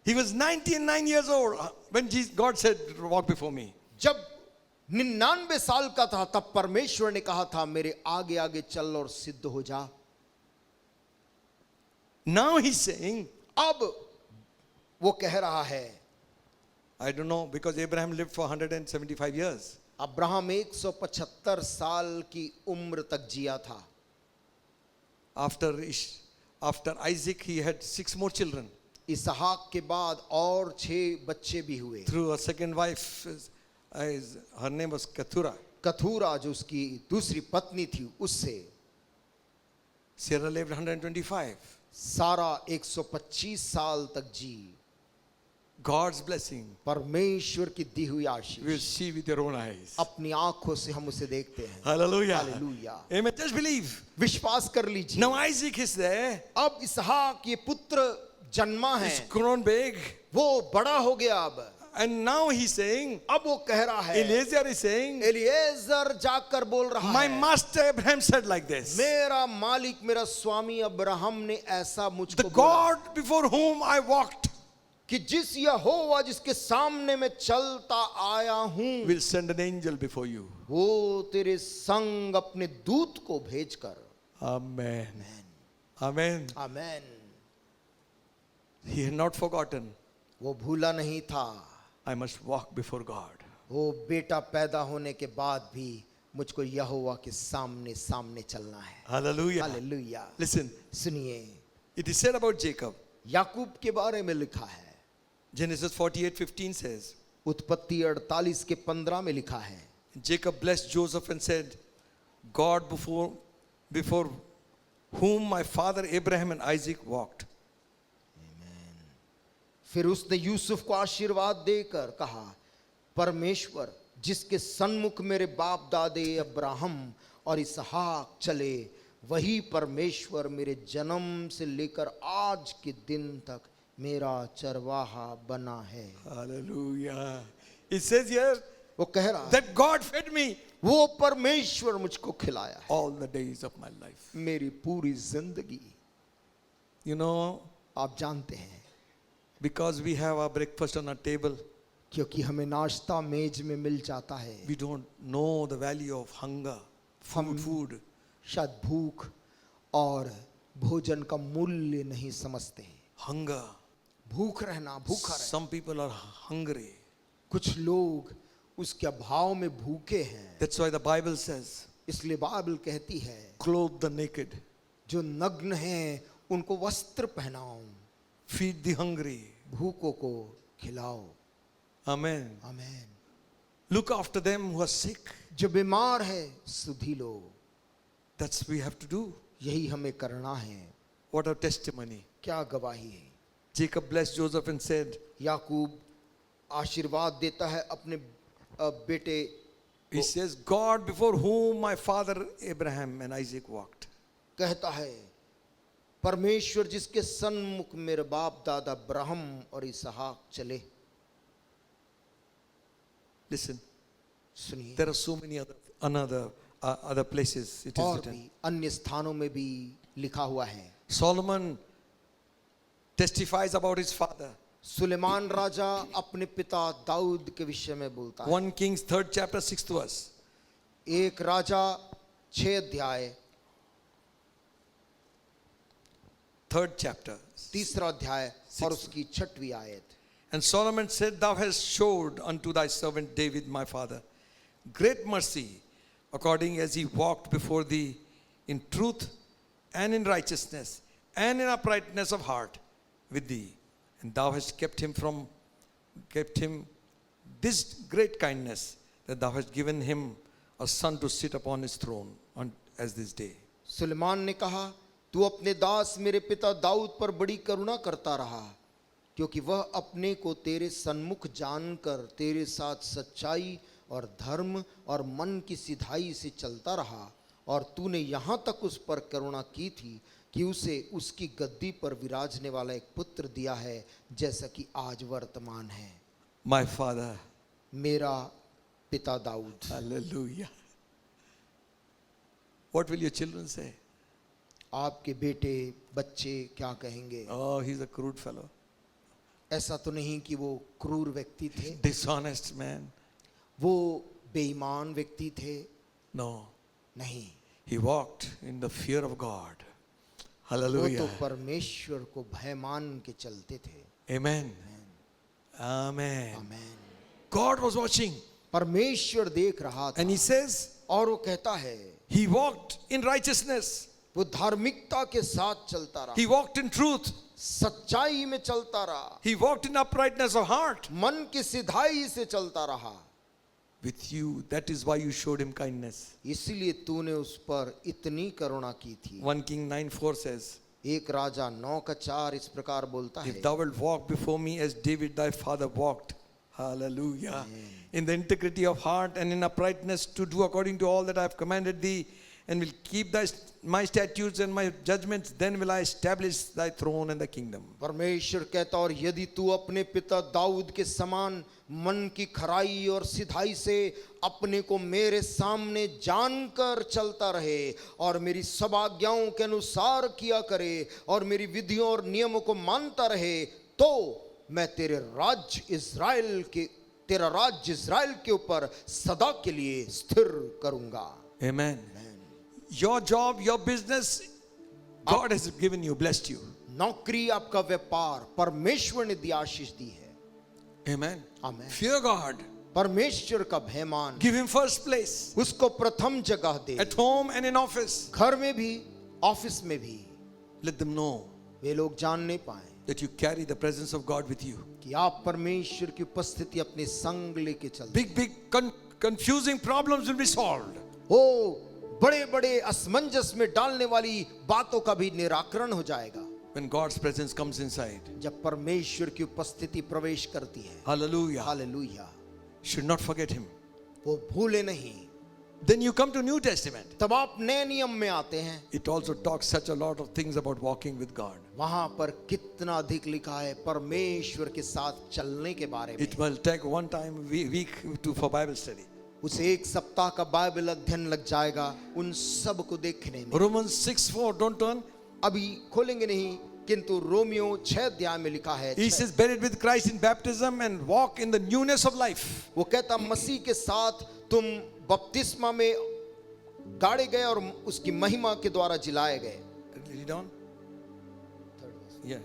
He was 99 years old when God said, walk before me. जब 99 साल का था तब परमेश्वर ने कहा था, मेरे आगे आगे चल और सिद्ध हो जा। Now he's saying, अब वो कह रहा है, I don't know, because Abraham lived for 175 years. Abraham 175 साल की उम्र तक जिया था। After Isaac, he had 6 more children. इसहाक के बाद और 6 बच्चे भी हुए। Through a second wife, her name was Keturah. कथूरा जो उसकी दूसरी पत्नी थी, उससे Sarah lived 125. सारा 125 साल तक जी। God's blessing परमेश्वर की दी हुई you will Ashish see with your own eyes. अपनी आंखों से हम उसे देखते हैं। Hallelujah. Hallelujah. Amen. Just believe. विश्वास कर लीजिए। Now Isaac is there. अब इसहाक ये पुत्र जन्मा है, He's grown big. वो बड़ा हो गया अब। And now he's saying, अब वो कह रहा है, Eliezer is saying, एलिएजर जाकर बोल रहा my है, master Abraham said like this. मेरा मालिक मेरा स्वामी अब्राहम ने ऐसा मुझको The बोला God before whom I walked कि जिस यहोवा जिसके सामने मैं चलता आया हूं, will send an angel before you. वो तेरे संग अपने दूत को भेजकर। Amen. Amen. Amen. He had not forgotten. वो भूला नहीं था। I must walk before God. वो बेटा पैदा होने के बाद भी मुझको यहोवा के सामने सामने चलना है। Hallelujah. हालेलुया। Listen, सुनिए, it is said about Jacob. याकूब के बारे में लिखा है, Genesis 48:15 says, उत्पत्ति 48 के 15 में लिखा है, Jacob blessed Joseph and said, God before whom my father Abraham and Isaac walked. फिर उसने यूसुफ को आशीर्वाद देकर कहा, परमेश्वर जिसके सन्मुख मेरे बाप दादे अब्राहम और इसहाक चले, वही परमेश्वर मेरे जन्म से लेकर आज के दिन तक मेरा चरवाहा बना है। Hallelujah. It says here वो कह रहा है, that God fed me वो परमेश्वर मुझको खिलाया है all the days of my life. मेरी पूरी जिंदगी। You know, आप जानते हैं, because we have our breakfast on our table, क्योंकि हमें नाश्ता मेज में मिल जाता है, we don't know the value of hunger, food. शायद भूख और भोजन का मूल्य नहीं समझते हैं। Hunger. भूख रहना, भूखा रहना। Some people are hungry. कुछ लोग उसके अभाव में भूखे हैं। That's why the Bible says, इसलिए बाइबल कहती है, clothe the naked, जो नग्न हैं उनको वस्त्र पहनाओ, feed the hungry. भूखों को खिलाओ। Amen. आमीन। Look after them who are sick. जो बीमार है सुधी लो, That's we have to do. यही हमें करना है। What a testimony. क्या गवाही है। Jacob blessed Joseph and said, याकूब आशीर्वाद देता है अपने बेटे, he says, God before whom my father Abraham and Isaac walked. कहता है, परमेश्वर जिसके सन्मुख मेरे बाप दादा अब्राहम और इसहाक चले। Listen, सुनिए, there are so many other places it is और written. भी अन्य स्थानों में भी लिखा हुआ है। Solomon testifies about his father. Suleman राजा अपने पिता दाऊद के विषय में बोलता है। 1 Kings 3rd chapter 6th verse. एक राजा 6 अध्याय 3rd chapter. 3रा अध्याय और उसकी 6वीं आयत। And Solomon said, Thou hast showed unto thy servant David my father great mercy, according as he walked before thee in truth and in righteousness and in uprightness of heart with thee. And thou hast kept him this great kindness, that thou hast given him a son to sit upon his throne as this day. Suleman ने कहा, तू अपने दास मेरे पिता दाऊद पर बड़ी करुणा करता रहा, क्योंकि वह अपने को तेरे सन्मुख जानकर तेरे साथ सच्चाई और धर्म और मन की सिधाई से चलता रहा, और तूने यहाँ तक उस पर करुणा की थी कि उसे उसकी गद्दी पर विराजने वाला एक पुत्र दिया है, जैसा कि आज वर्तमान है। My father. मेरा पिता Dawood. Hallelujah. What will your children say? आपके बेटे बच्चे क्या कहेंगे? Oh, he's a crude fellow. ऐसा तो नहीं कि वो क्रूर व्यक्ति थे, Dishonest man. वो बेईमान व्यक्ति थे, No. नहीं, He walked in the fear of God. वो Hallelujah. तो परमेश्वर को भय मान के चलते थे। Amen. Amen. आमीन। God was watching. परमेश्वर देख रहा था, And he says, और वो कहता है, he walked in righteousness. वो धार्मिकता के साथ चलता रहा, He walked in truth. सच्चाई में चलता रहा, He walked in uprightness of heart. मन की सिधाई से चलता रहा। With you, that is why you showed him kindness. इसलिए तूने उस पर इतनी करुणा की थी। 1 King 9:4 says, एक राजा 9:4 इस प्रकार बोलता है, if thou wilt walk before me as David thy father walked, hallelujah, in the integrity of heart and in uprightness, to do according to all that I have commanded thee, and will keep my statutes and my judgments, then will I establish thy throne and the kingdom. परमेश्वर कहता, और यदि तू अपने पिता दाऊद के समान मन की खराई और सिधाई से अपने को मेरे सामने जानकर चलता रहे और मेरी सब आज्ञाओं के अनुसार किया करे और मेरी विधियों और नियमों को मानता रहे, तो मैं तेरा राज्य इज़राइल के ऊपर सदा के लिए स्थिर करूंगा। Amen. Your job, your business, God has given you, blessed you. नौकरी, आपका व्यापार परमेश्वर ने दी, आशीष दी है। Amen. Amen. Fear God. परमेश्वर का भय मान, Give him first place. उसको प्रथम जगह दे, At home and in office. घर में भी ऑफिस में भी। Let them know वे लोग जान नहीं पाए that you carry the presence of God with you. कि आप परमेश्वर की उपस्थिति अपने संग लेके चलते। Big confusing problems will be solved. ओ बड़े बड़े असमंजस में डालने वाली बातों का भी निराकरण हो जाएगा When God's presence comes inside. जब परमेश्वर की उपस्थिति प्रवेश करती है। Hallelujah. Hallelujah. Should not forget him. वो भूले नहीं। Then you come to New Testament. तब आप नए नियम में आते हैं। It also talks such a lot of things about walking with God. वहां पर कितना अधिक लिखा है परमेश्वर के साथ चलने के बारे में। It will take one time week for Bible study. उसे एक सप्ताह का बाइबल अध्ययन लग जाएगा उन सब को देखने में। Romans 6:4, don't turn. अभी खोलेंगे नहीं, किंतु रोमियो 6 अध्याय में लिखा है। He says, buried with Christ in baptism and walk in the newness of life. वो कहता मसीह के साथ तुम बपतिस्मा में गाड़े गए और उसकी महिमा के द्वारा जिलाए गए। Read on. Yeah.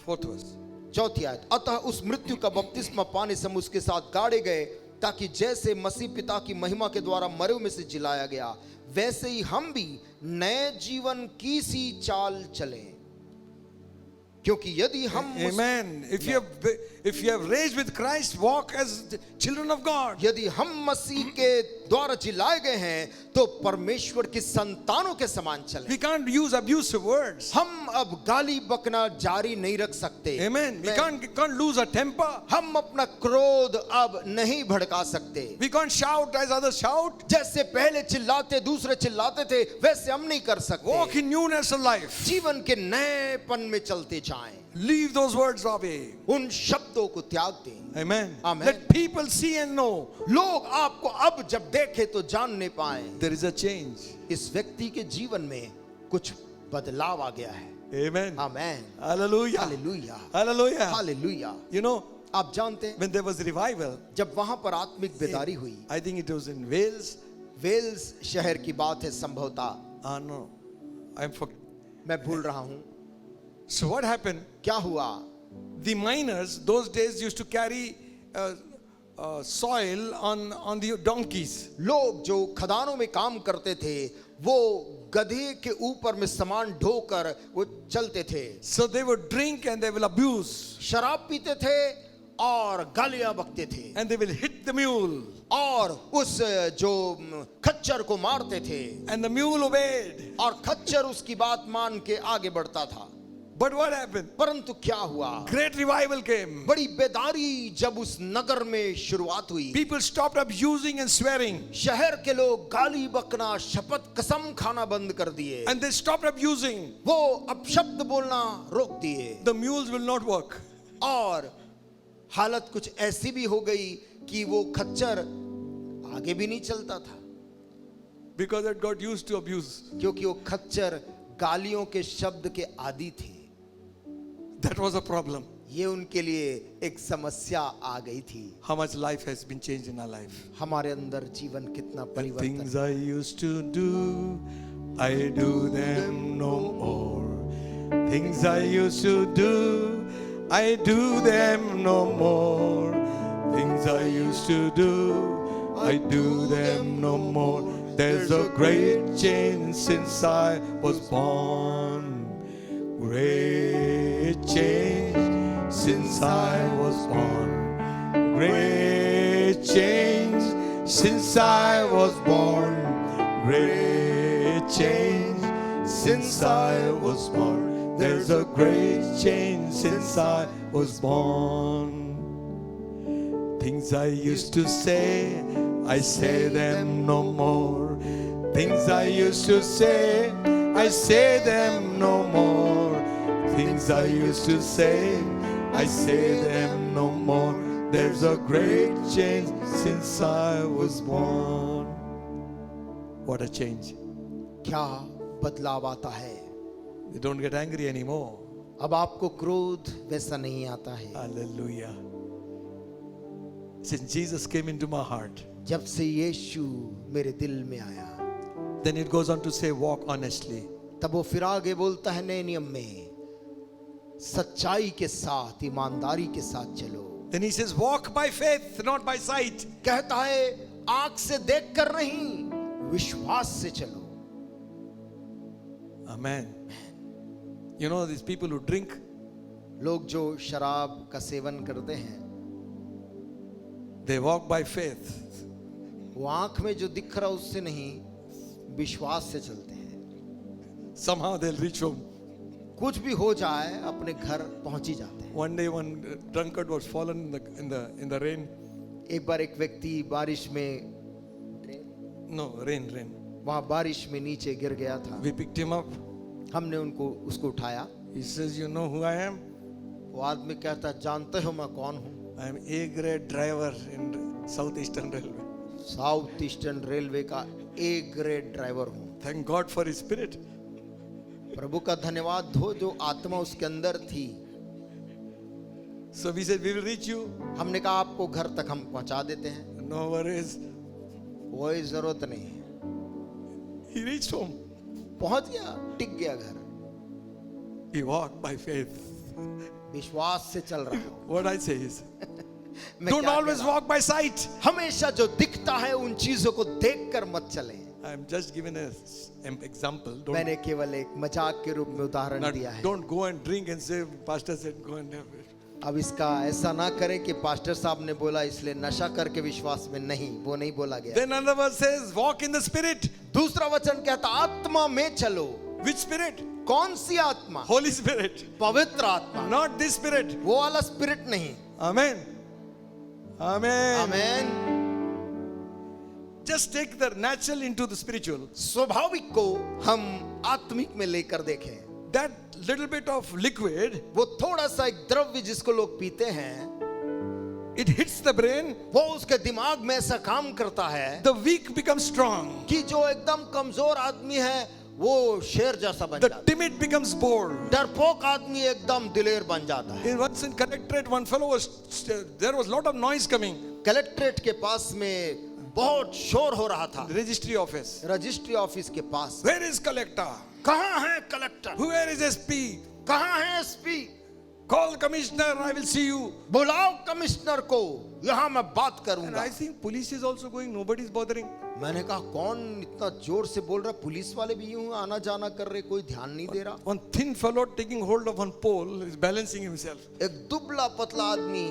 4th verse. चौथी आयत, अतः उस मृत्यु का बपतिस्मा पाने से हम उसके साथ गाड़े गए ताकि जैसे मसीह पिता की महिमा के द्वारा मरे हुए में से जिलाया गया वैसे ही हम भी नए जीवन की सी चाल चलें। क्योंकि यदि हम Amen. If you have raised with Christ, walk as the children of God. यदि हम मसीह के द्वारा जिलाए गए हैं तो परमेश्वर की संतानों के समान चलें। We can't use abusive words. हम अब गाली बकना जारी नहीं रख सकते। Amen. We can't lose our temper. हम अपना क्रोध अब नहीं भड़का सकते। We can't shout as others shout. जैसे पहले चिल्लाते दूसरे चिल्लाते थे वैसे हम नहीं कर सकते। Walk in newness of life. जीवन के नएपन में चलते जाएं। Leave those words away. उन शब्दों को त्याग दें। Amen. Amen. Let people see and know लोग आपको अब जब देखे तो जान नहीं पाए there is a change. इस व्यक्ति के जीवन में कुछ बदलाव आ गया है। Amen. Amen. Hallelujah. Hallelujah. Hallelujah. Hallelujah. You know, आप जानते हैं when there was revival, जब वहां पर आत्मिक बेदारी हुई, I think it was in Wales. Wales शहर की बात है संभवतः, No, I'm for. मैं भूल रहा हूं। So what happened? क्या हुआ? The miners those days used to carry soil on the donkeys. लोग जो खदानों में काम करते थे वो गधे के ऊपर में सामान ढोकर वो चलते थे। So they would drink and they will abuse शराब पीते थे और गालियां बकते थे and they will hit the mule और उस जो खच्चर को मारते थे and the mule obeyed. और खच्चर उसकी बात मान के आगे बढ़ता था। But what happened? परंतु क्या हुआ? Great revival came. बड़ी बेदारी जब उस नगर में शुरुआत हुई, People stopped abusing and swearing, शहर के लोग गाली बकना शपथ कसम खाना बंद कर दिए and they stopped abusing. वो अपशब्द बोलना रोक दिए The mules will not work. और हालत कुछ ऐसी भी हो गई कि वो खच्चर आगे भी नहीं चलता था Because it got used to abuse. क्योंकि वो खच्चर गालियों के शब्द के आदी थे। That was a problem. ये उनके लिए एक समस्या आ गई थी। How much life has been changed in our life. हमारे अंदर जीवन कितना The परिवर्तन। things I used to do, I do them no more. Things I used to do, I do them no more. Things I used to do, I do them no more. There's a great change since I was born. Great change since I was born. Great change since I was born. Great change since I was born. There's a great change since I was born. Things I used to say, I say them no more. Things I used to say, I say them no more. Things I used to say, I say them no more. There's a great change since I was born. What a change. क्या बदलाव आता है। You don't get angry anymore. अब आपको क्रोध वैसा नहीं आता है। Hallelujah. Since Jesus came into my heart, जब से यीशु मेरे दिल में आया, then it goes on to say, walk honestly. तब वो फिर आगे बोलता है नए नियम में, सच्चाई के साथ ईमानदारी के साथ चलो। Then he says, walk by faith, not by sight. कहता है आंख से देख कर नहीं, विश्वास से चलो. Amen. You know these people who drink, लोग जो शराब का सेवन करते हैं, they walk by faith. वो आंख में जो दिख रहा उससे नहीं, विश्वास से चलते हैं. Somehow they'll reach home. कुछ भी हो जाए अपने घर पहुंच ही जाते हैं. One day one drunkard was fallen in the rain. एक बार एक व्यक्ति बारिश में, No, rain. वहां बारिश में नीचे गिर गया था. We picked him up. हमने उसको उठाया. He says, you know who I am? वो आदमी कहता, जानते हो मैं कौन हूँ? I am A-grade driver in South Eastern Railway. South eastern railway का ए ग्रेड ड्राइवर हूँ. Thank God for His Spirit. प्रभु का धन्यवाद हो जो आत्मा उसके अंदर थी. So we said, we will reach you. हमने कहा आपको घर तक हम पहुंचा देते हैं, No worries. कोई जरूरत नहीं. He reached home. पहुंच गया, टिक गया घर. He walked by faith. विश्वास से चल रहा हूँ. What I say is, मैं don't क्या always कहता walk by sight. हूं? हमेशा जो दिखता है उन चीजों को देखकर मत चलें. I am just giving an example. मैंने केवल एक मजाक के रूप में उदाहरण दिया है. Don't go and drink and say, Pastor said, go and have it. अब इसका ऐसा ना करें कि पास्टर साहब ने बोला इसलिए नशा करके विश्वास में नहीं, वो नहीं बोला गया. Then another verse says, walk in the Spirit. दूसरा वचन कहता आत्मा में चलो. Which Spirit? कौन सी आत्मा? Holy Spirit. पवित्र आत्मा. Not this Spirit. वो वाला स्पिरिट नहीं. Amen. Amen. Amen. Just take the natural into the spiritual. स्वाभाविक को हम आत्मिक में लेकर देखें. That little bit of liquid, वो थोड़ा सा एक द्रव्य जिसको लोग पीते हैं, it hits the brain. वो उसके दिमाग में ऐसा काम करता है The weak become strong. कि जो एकदम कमजोर आदमी है वो शेर जैसा बन The जाता है. timid becomes bold. डरपोक आदमी एकदम दिलेर बन जाता है. Once in collectorate, one fellow was, there was lot of noise coming. Collectorate के पास में बहुत शोर हो रहा था. Registry office. रजिस्ट्री ऑफिस के पास. Where is collector? कहाँ है कलेक्टर? Where is SP? कहाँ है SP? Call commissioner, I will see you. बुलाओ कमिश्नर को, यहाँ मैं बात And करूंगा. I think police is also going, nobody is bothering. मैंने कहा कौन इतना जोर से बोल रहा है? पुलिस वाले भी यूं आना जाना कर रहे, कोई ध्यान नहीं दे रहा. One thin fellow taking hold of one pole is balancing himself. एक दुबला पतला आदमी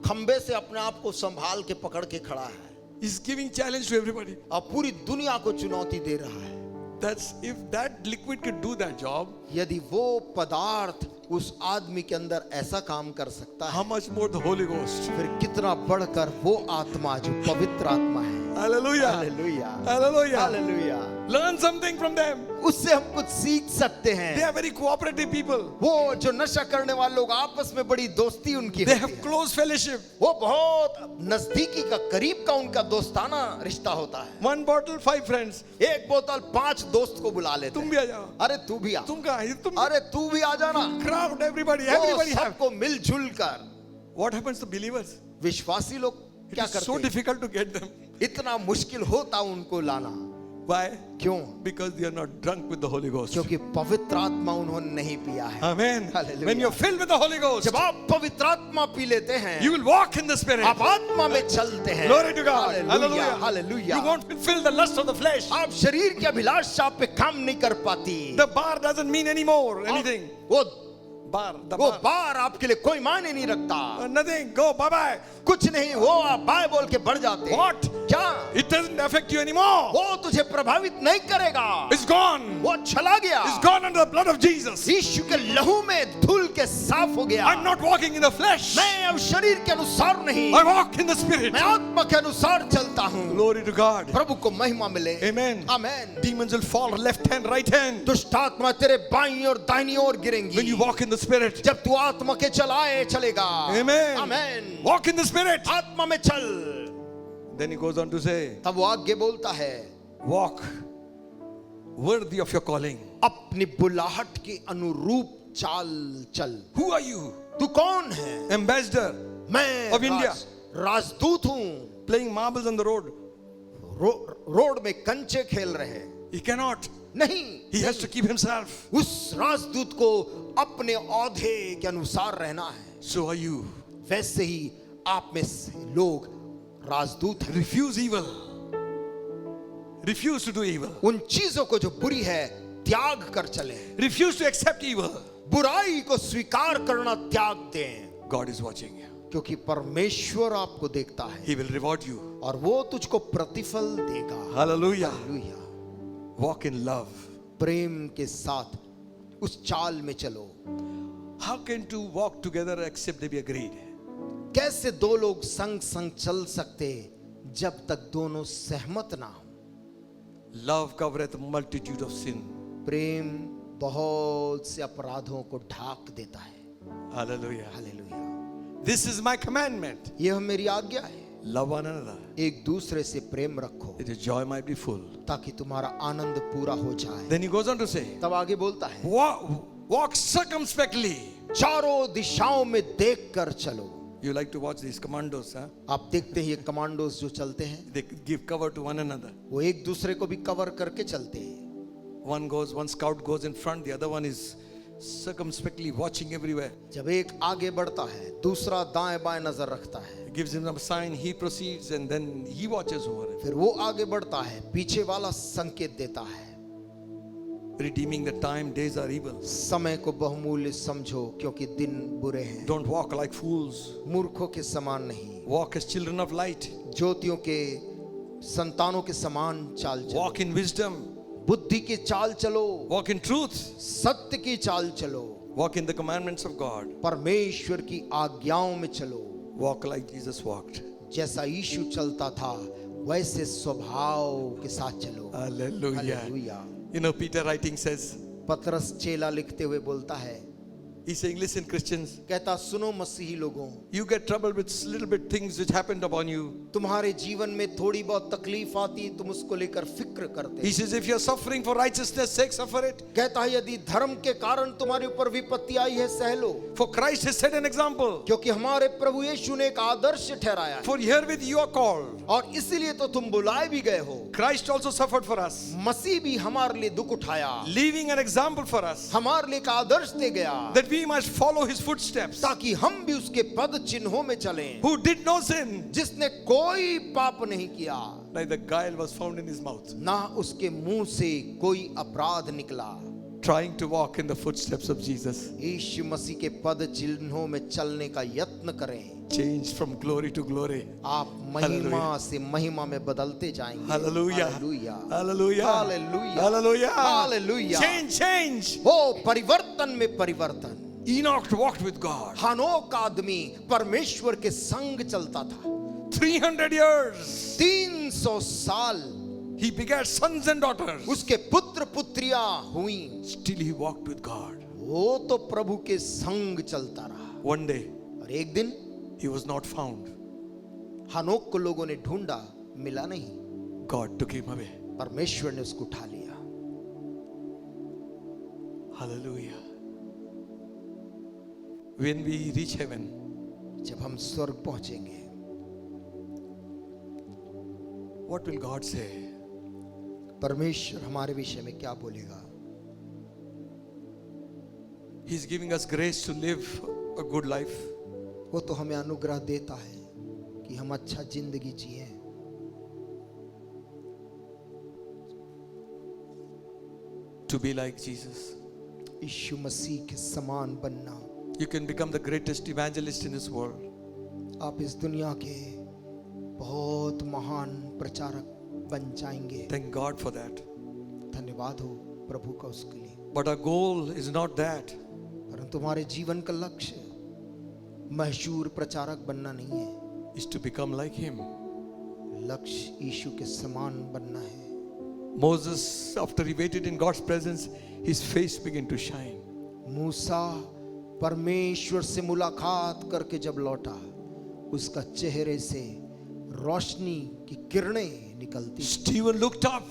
खंबे से अपने आप को संभाल के पकड़ के खड़ा है. He's giving challenge to everybody. अब पूरी दुनिया को चुनौती दे रहा है. That's if that liquid could do that job, यदि वो पदार्थ उस आदमी के अंदर ऐसा काम कर सकता है, how much more the Holy Ghost? फिर कितना बढ़कर वो आत्मा जो पवित्र आत्मा है. Hallelujah. Hallelujah. Hallelujah. Hallelujah. Learn something from them. उससे हम कुछ सीख सकते हैं. They are very cooperative people. वो जो नशा करने वाले लोग आपस में बड़ी दोस्ती उनकी They होती have है. close fellowship. वो बहुत नजदीकी का करीब का उनका दोस्ताना रिश्ता होता है. One bottle, 5 friends. एक बोतल 5 दोस्त को बुला लेते तुम हैं. भी आ जाओ. अरे तू भी आ. तुम कहाँ? ये तुम अरे तू भी आ जाना. crowd, everybody वो have. सबको मिलजुल कर. What happens to believers? विश्वासी लोग It क्या is so करते हैं? difficult to get them. इतना मुश्किल होता उनको लाना. Why? क्यों? Because they are not drunk with the Holy Ghost. क्योंकि पवित्र आत्मा उन्होंने नहीं पिया है. Amen. Hallelujah. When you're filled with the Holy Ghost, जब आप पवित्र आत्मा पी लेते हैं, you will walk in the Spirit. आप आत्मा में चलते हैं. Glory to God. Hallelujah. Hallelujah. You Hallelujah. won't fulfill the lust of the flesh. आप शरीर की अभिलाषा पे काम नहीं कर पाती. The bar doesn't mean anymore anything. वो Bar. The वो bar. बार आपके लिए कोई मायने नहीं रखता. Nothing. Go. Bye-bye. कुछ नहीं, वो आप बाय बोल के बढ़ जाते हैं. What? क्या? It doesn't affect you anymore. वो तुझे प्रभावित नहीं करेगा. It's gone. वो चला गया. It's gone under the blood of Jesus. यीशु के लहू में धुल के साफ हो गया. I'm not walking in the flesh. मैं अब शरीर के अनुसार नहीं, I walk in the Spirit. मैं आत्मा के अनुसार चलता हूँ. Glory to God. प्रभु को महिमा मिले. Amen. Amen. Demons will fall left hand, right hand. दुष्ट आत्मा तेरे बाईं और दाहिनी ओर गिरेंगी. When you walk in the Spirit. जब तू आत्मा के चलाए चलेगा. Amen. Amen. Walk in the Spirit. आत्मा में चल. Then he goes on to say, तब वो आगे बोलता है, walk worthy of your calling. अपनी बुलाहट के अनुरूप चाल चल. Who are you? तू कौन है? Ambassador मैं of India. राजदूत हूँ. Playing marbles on the road. Road में कंचे खेल रहे हैं. He cannot. नहीं, He has to keep himself. उस राजदूत को अपने औहदे के अनुसार रहना है. So are you. वैसे ही आप में से लोग राजदूत हैं। Refuse evil. Refuse to do evil. उन चीजों को जो बुरी है त्याग कर चले, Refuse to accept evil. बुराई को स्वीकार करना त्याग दें, God is watching you. क्योंकि परमेश्वर आपको देखता है He will reward you. और वो तुझको प्रतिफल देगा। Hallelujah. Hallelujah. Walk in love. प्रेम के साथ उस चाल में चलो। How can two walk together except they be agreed? कैसे दो लोग संग संग चल सकते जब तक दोनों सहमत ना हो? Love covereth multitude of sin. प्रेम बहुत से अपराधों को ढाक देता है। Hallelujah. Hallelujah. This is my commandment. यह मेरी आज्ञा है, Love one another. एक दूसरे से प्रेम रखो That your joy might be full. ताकि तुम्हारा आनंद पूरा हो जाए। Then he goes on to say, तब आगे बोलता है, walk circumspectly. चारों दिशाओं में देख कर चलो। You like to watch these commandos, huh? आप देखते हैं ये कमांडोस जो चलते हैं, They give cover to one another. वो एक दूसरे को भी कवर करके चलते हैं। One scout goes in front, the other one is circumspectly watching everywhere. जब एक आगे बढ़ता है, दूसरा दाएं बाएं नजर रखता है। He gives him a sign, he proceeds, and then he watches over it. फिर वो आगे बढ़ता है, पीछे वाला संकेत देता है। Redeeming the time, days are evil. समय को बहुमूल्य समझो क्योंकि दिन बुरे हैं। Don't walk like fools. मूर्खों के समान नहीं, Walk as children of light. ज्योतियों के संतानों के समान चाल चलो। Walk in wisdom. बुद्धि की चाल चलो, Walk in truth. सत्य की चाल चलो, Walk in the commandments of God. परमेश्वर की आज्ञाओं में चलो। Walk like Jesus walked. जैसा यीशु चलता था वैसे स्वभाव के साथ चलो। Hallelujah. Hallelujah. You know, Peter writing says, पतरस चेला लिखते हुए बोलता है, he's saying, listen, Christians, कहता सुनो मसीही लोगों, you get troubled with little bit things which happened upon you. तुम्हारे जीवन में थोड़ी बहुत तकलीफ आती, तुम उसको लेकर फिक्र करते। He says, if you're suffering for righteousness' sake, suffer it. कहता है यदि धर्म के कारण तुम्हारे ऊपर विपत्ति आई है सह लो, For Christ has set an example. क्योंकि हमारे प्रभु यीशु ने एक आदर्श ठहराया है। For herewith you are called. और इसीलिए तो तुम बुलाए भी गए हो। Christ also suffered for us, मसीह भी हमारे लिए दुख उठाया, leaving an example for us, हमारे लिए एक आदर्श दे गया, that we must follow his footsteps. ताकि हम भी उसके पद चिन्हों में चलें। Who did no sin, जिसने कोई पाप नहीं किया, neither guile was found in his mouth. ना उसके मुंह से कोई अपराध निकला। Trying to walk in the footsteps of Jesus. यीशु मसीह के पद चिन्हों में चलने का यत्न करें। Changed from glory to glory. आप महिमा से महिमा में बदलते जाएंगे। Hallelujah. Hallelujah. Hallelujah. Hallelujah. Hallelujah. Hallelujah. Change. वो परिवर्तन में परिवर्तन। Enoch walked with God. हनोक आदमी परमेश्वर के संग चलता था। 300 years. 300 साल He begat sons and daughters. उसके पुत्र पुत्रियां हुई। Still he walked with God. वो तो प्रभु के संग चलता रहा। One day और एक दिन he was not found. हनोक को लोगों ने ढूंढा, मिला नहीं। God took him away. परमेश्वर ने उसको उठा लिया। Hallelujah. When we reach heaven, जब हम स्वर्ग पहुंचेंगे, what will God say? परमेश्वर हमारे विषय में क्या बोलेगा? He's giving us grace to live a good life. वो तो हमें अनुग्रह देता है कि हम अच्छा जिंदगी जिए। To be like Jesus. यीशु मसीह के समान बनना। You can become the greatest evangelist in this world. आप इस दुनिया के बहुत महान प्रचारक बन जाएंगे। Thank God for that. धन्यवाद हो प्रभु का उसके लिए। But our goal is not that. परंतु तुम्हारे जीवन का लक्ष्य मशहूर प्रचारक बनना नहीं है। Is to become like him. लक्ष्य यीशु के समान बनना है। Moses, after he waited in God's presence, his face began to shine. मूसा परमेश्वर से मुलाकात करके जब लौटा, उसका चेहरे से रोशनी की किरणें निकलती। Stephen looked up.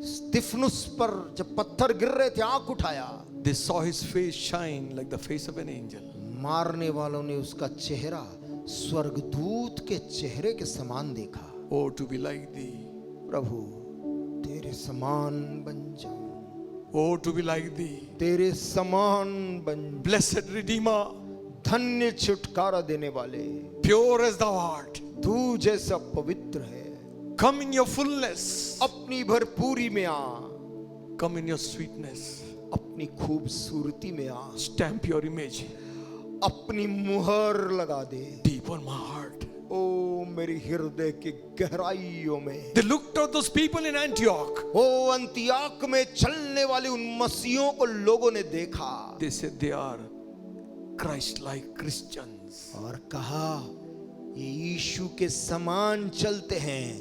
स्तिफनुस पर जब पत्थर गिर रहे थे, आंख उठाया, They saw his face shine like the face of an angel. मारने वालों ने उसका चेहरा स्वर्गदूत के चेहरे के समान देखा। Oh, to be like thee. प्रभु तेरे समान बन जाऊं, Oh, to be like thee. तेरे समान बन। Blessed Redeemer. धन्य छुटकारा देने वाले, pure as thou art. तू जैसा पवित्र है। Come in your fullness. अपनी भरपूरी में आ, Come in your sweetness. अपनी खूबसूरती में आ, Stamp your image अपनी मुहर लगा दे deep on my heart. ओ मेरी हृदय की गहराइयों में। They looked at those people in Antioch. ओ अंतियाक में चलने वाले उन मसीहों को लोगों ने देखा They said they are Christ-like Christians. और कहा ये यीशु के समान चलते हैं,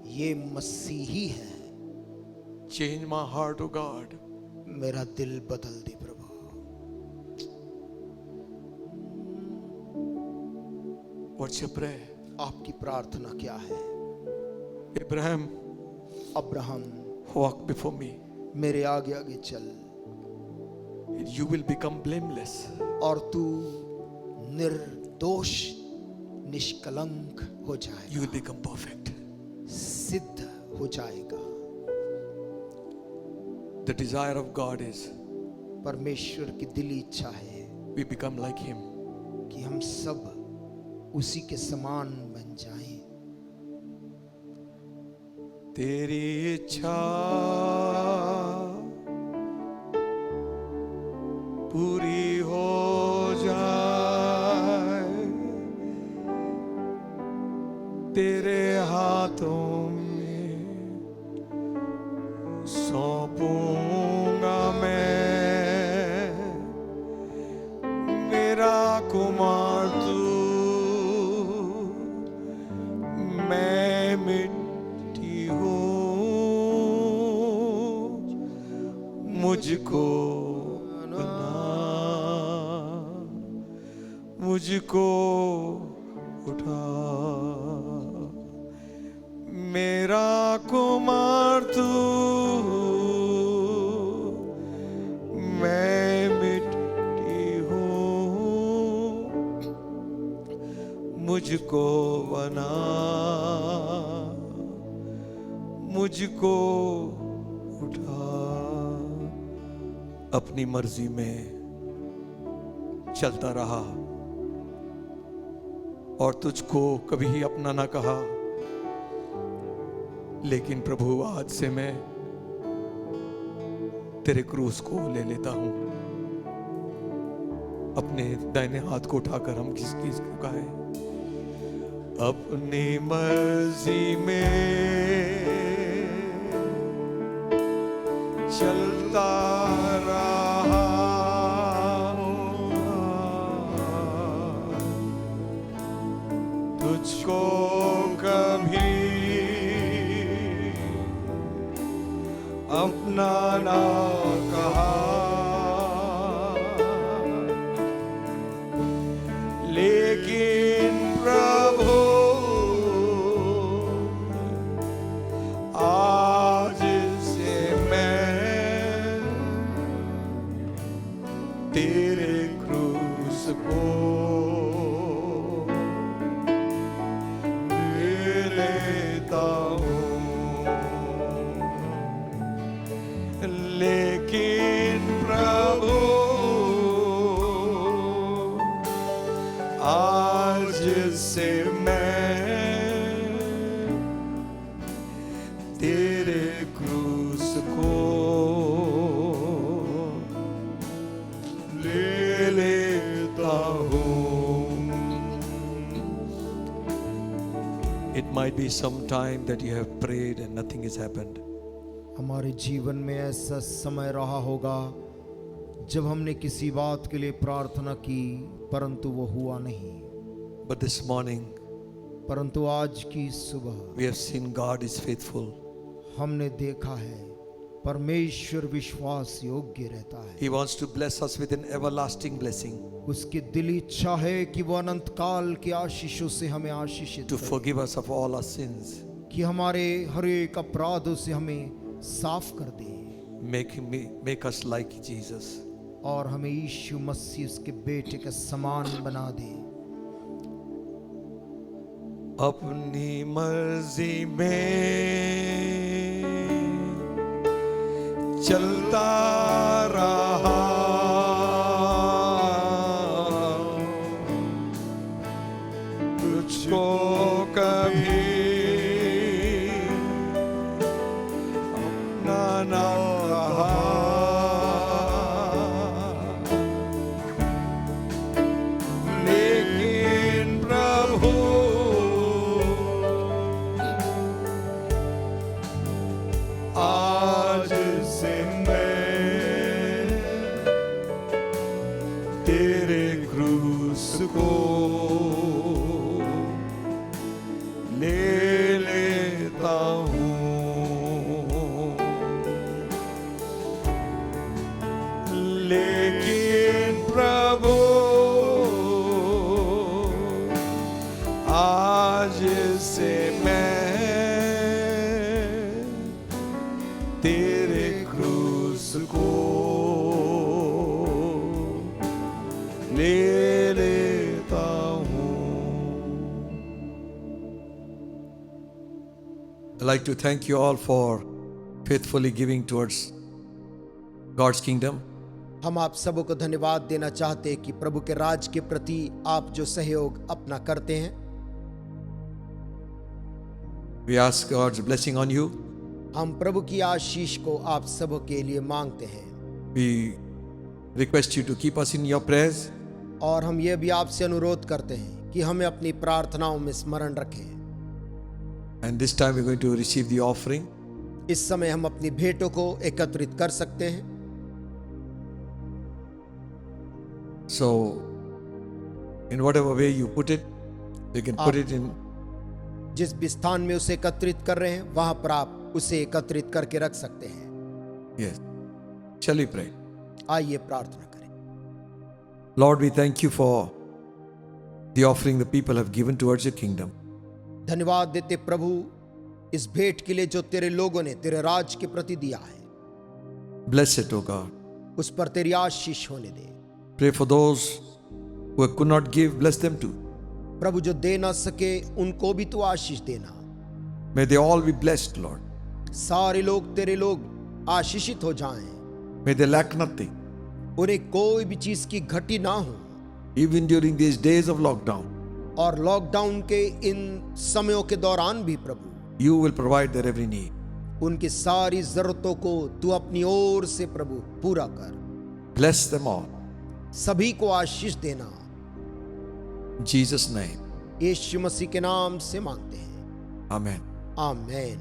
ये मसीही हैं। Change my heart, O God. मेरा दिल बदल दे प्रभु। What's your prayer? आपकी प्रार्थना क्या है? Abraham, Abraham, walk before me. मेरे आगे आगे चल And you will become blameless. और तू निर्दोष निष्कलंक हो You जाएगा, will become perfect. सिद्ध हो जाएगा। The desire of God is परमेश्वर की दिली इच्छा है we become like Him. कि हम सब उसी के समान बन जाएं। तेरी इच्छा पूरी हो जाए, तेरे हाथों में सौंपूंगा मैं मेरा कुमार तू, मैं मिट्टी हूँ, मुझको बना, मुझको उठा, मेरा कुमार तू, मैं मिट्टी हूँ, मुझको बना, मुझको उठा। अपनी मर्जी में चलता रहा और तुझको कभी अपना ना कहा, लेकिन प्रभु आज से मैं तेरे क्रूस को ले लेता हूं। अपने दाहिने हाथ को उठाकर हम किसको कहें? अपनी मर्जी में चलता रहा, तुझको कभी अपना ना कहा, लेकिन प्रभु आज से मैं तेरे क्रूस को ले लेता हूँ, लेकिन प्रभु आज से मैं तेरे क्रूस को ले लेता हूँ। It might be some time that you have prayed and nothing has happened. हमारे जीवन में ऐसा समय रहा होगा जब हमने किसी बात के लिए प्रार्थना की परंतु वो हुआ नहीं, But this morning परंतु आज की सुबह we have seen God is faithful. हमने देखा है परमेश्वर विश्वास योग्य रहता है। He wants to bless us with an everlasting blessing, उसकी दिली इच्छा है कि वो अनंत काल के आशीषों से हमें आशीषित to करे, forgive us of all our sins, कि हमारे हर एक अपराधों से हमें साफ कर दे make us like Jesus. और हमें यीशु मसीह उसके बेटे के समान बना दे। अपनी मर्जी में चलता रहा, हूँ, लेकिन प्रभु आज से मैं तेरे क्रूस को ले लेता हूँ. I'd like to thank you all for faithfully giving towards God's kingdom. हम आप सबों को धन्यवाद देना चाहते हैं कि प्रभु के राज के प्रति आप जो सहयोग अपना करते हैं. We ask God's blessing on you. हम प्रभु की आशीष को आप सबों के लिए मांगते हैं. We request you to keep us in your prayers. और हम ये भी आपसे अनुरोध करते हैं कि हमें अपनी प्रार्थनाओं में स्मरण रखें. And this time we're going to receive the offering. इस समय हम अपनी भेंटों को एकत्रित कर सकते हैं. So, in whatever way you put it, you can put it in. जिस भी स्थान में उसे एकत्रित कर रहे हैं वहां पर आप उसे एकत्रित करके रख सकते हैं. Yes. Shall we pray? आइए प्रार्थना करें. Lord, we thank you for the offering the people have given towards your kingdom. धन्यवाद देते प्रभु इस भेंट के लिए जो तेरे लोगों ने तेरे राज के प्रति दिया है. Bless it, O God. उस पर तेरी आशीष होने दे. Pray for those who could not give, bless them too. प्रभु जो दे ना सके उनको भी तू आशीष देना. May they all be blessed, Lord. सारे लोग तेरे लोग आशीषित हो जाएं. May they lack nothing. उन्हें कोई भी चीज की घटी ना हो. Even during these days of lockdown, और लॉकडाउन के इन समयों के दौरान भी प्रभु you will provide their every need. उनकी सारी जरूरतों को तू अपनी ओर से प्रभु पूरा कर. Bless them all. सभी को आशीष देना. In Jesus' name. यीशु मसीह के नाम से मांगते हैं. Amen. आमीन.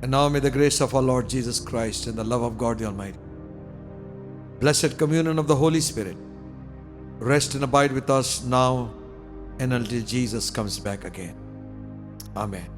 And now may the grace of our Lord Jesus Christ and the love of God the Almighty, blessed communion of the Holy Spirit, rest and abide with us now and until Jesus comes back again. Amen.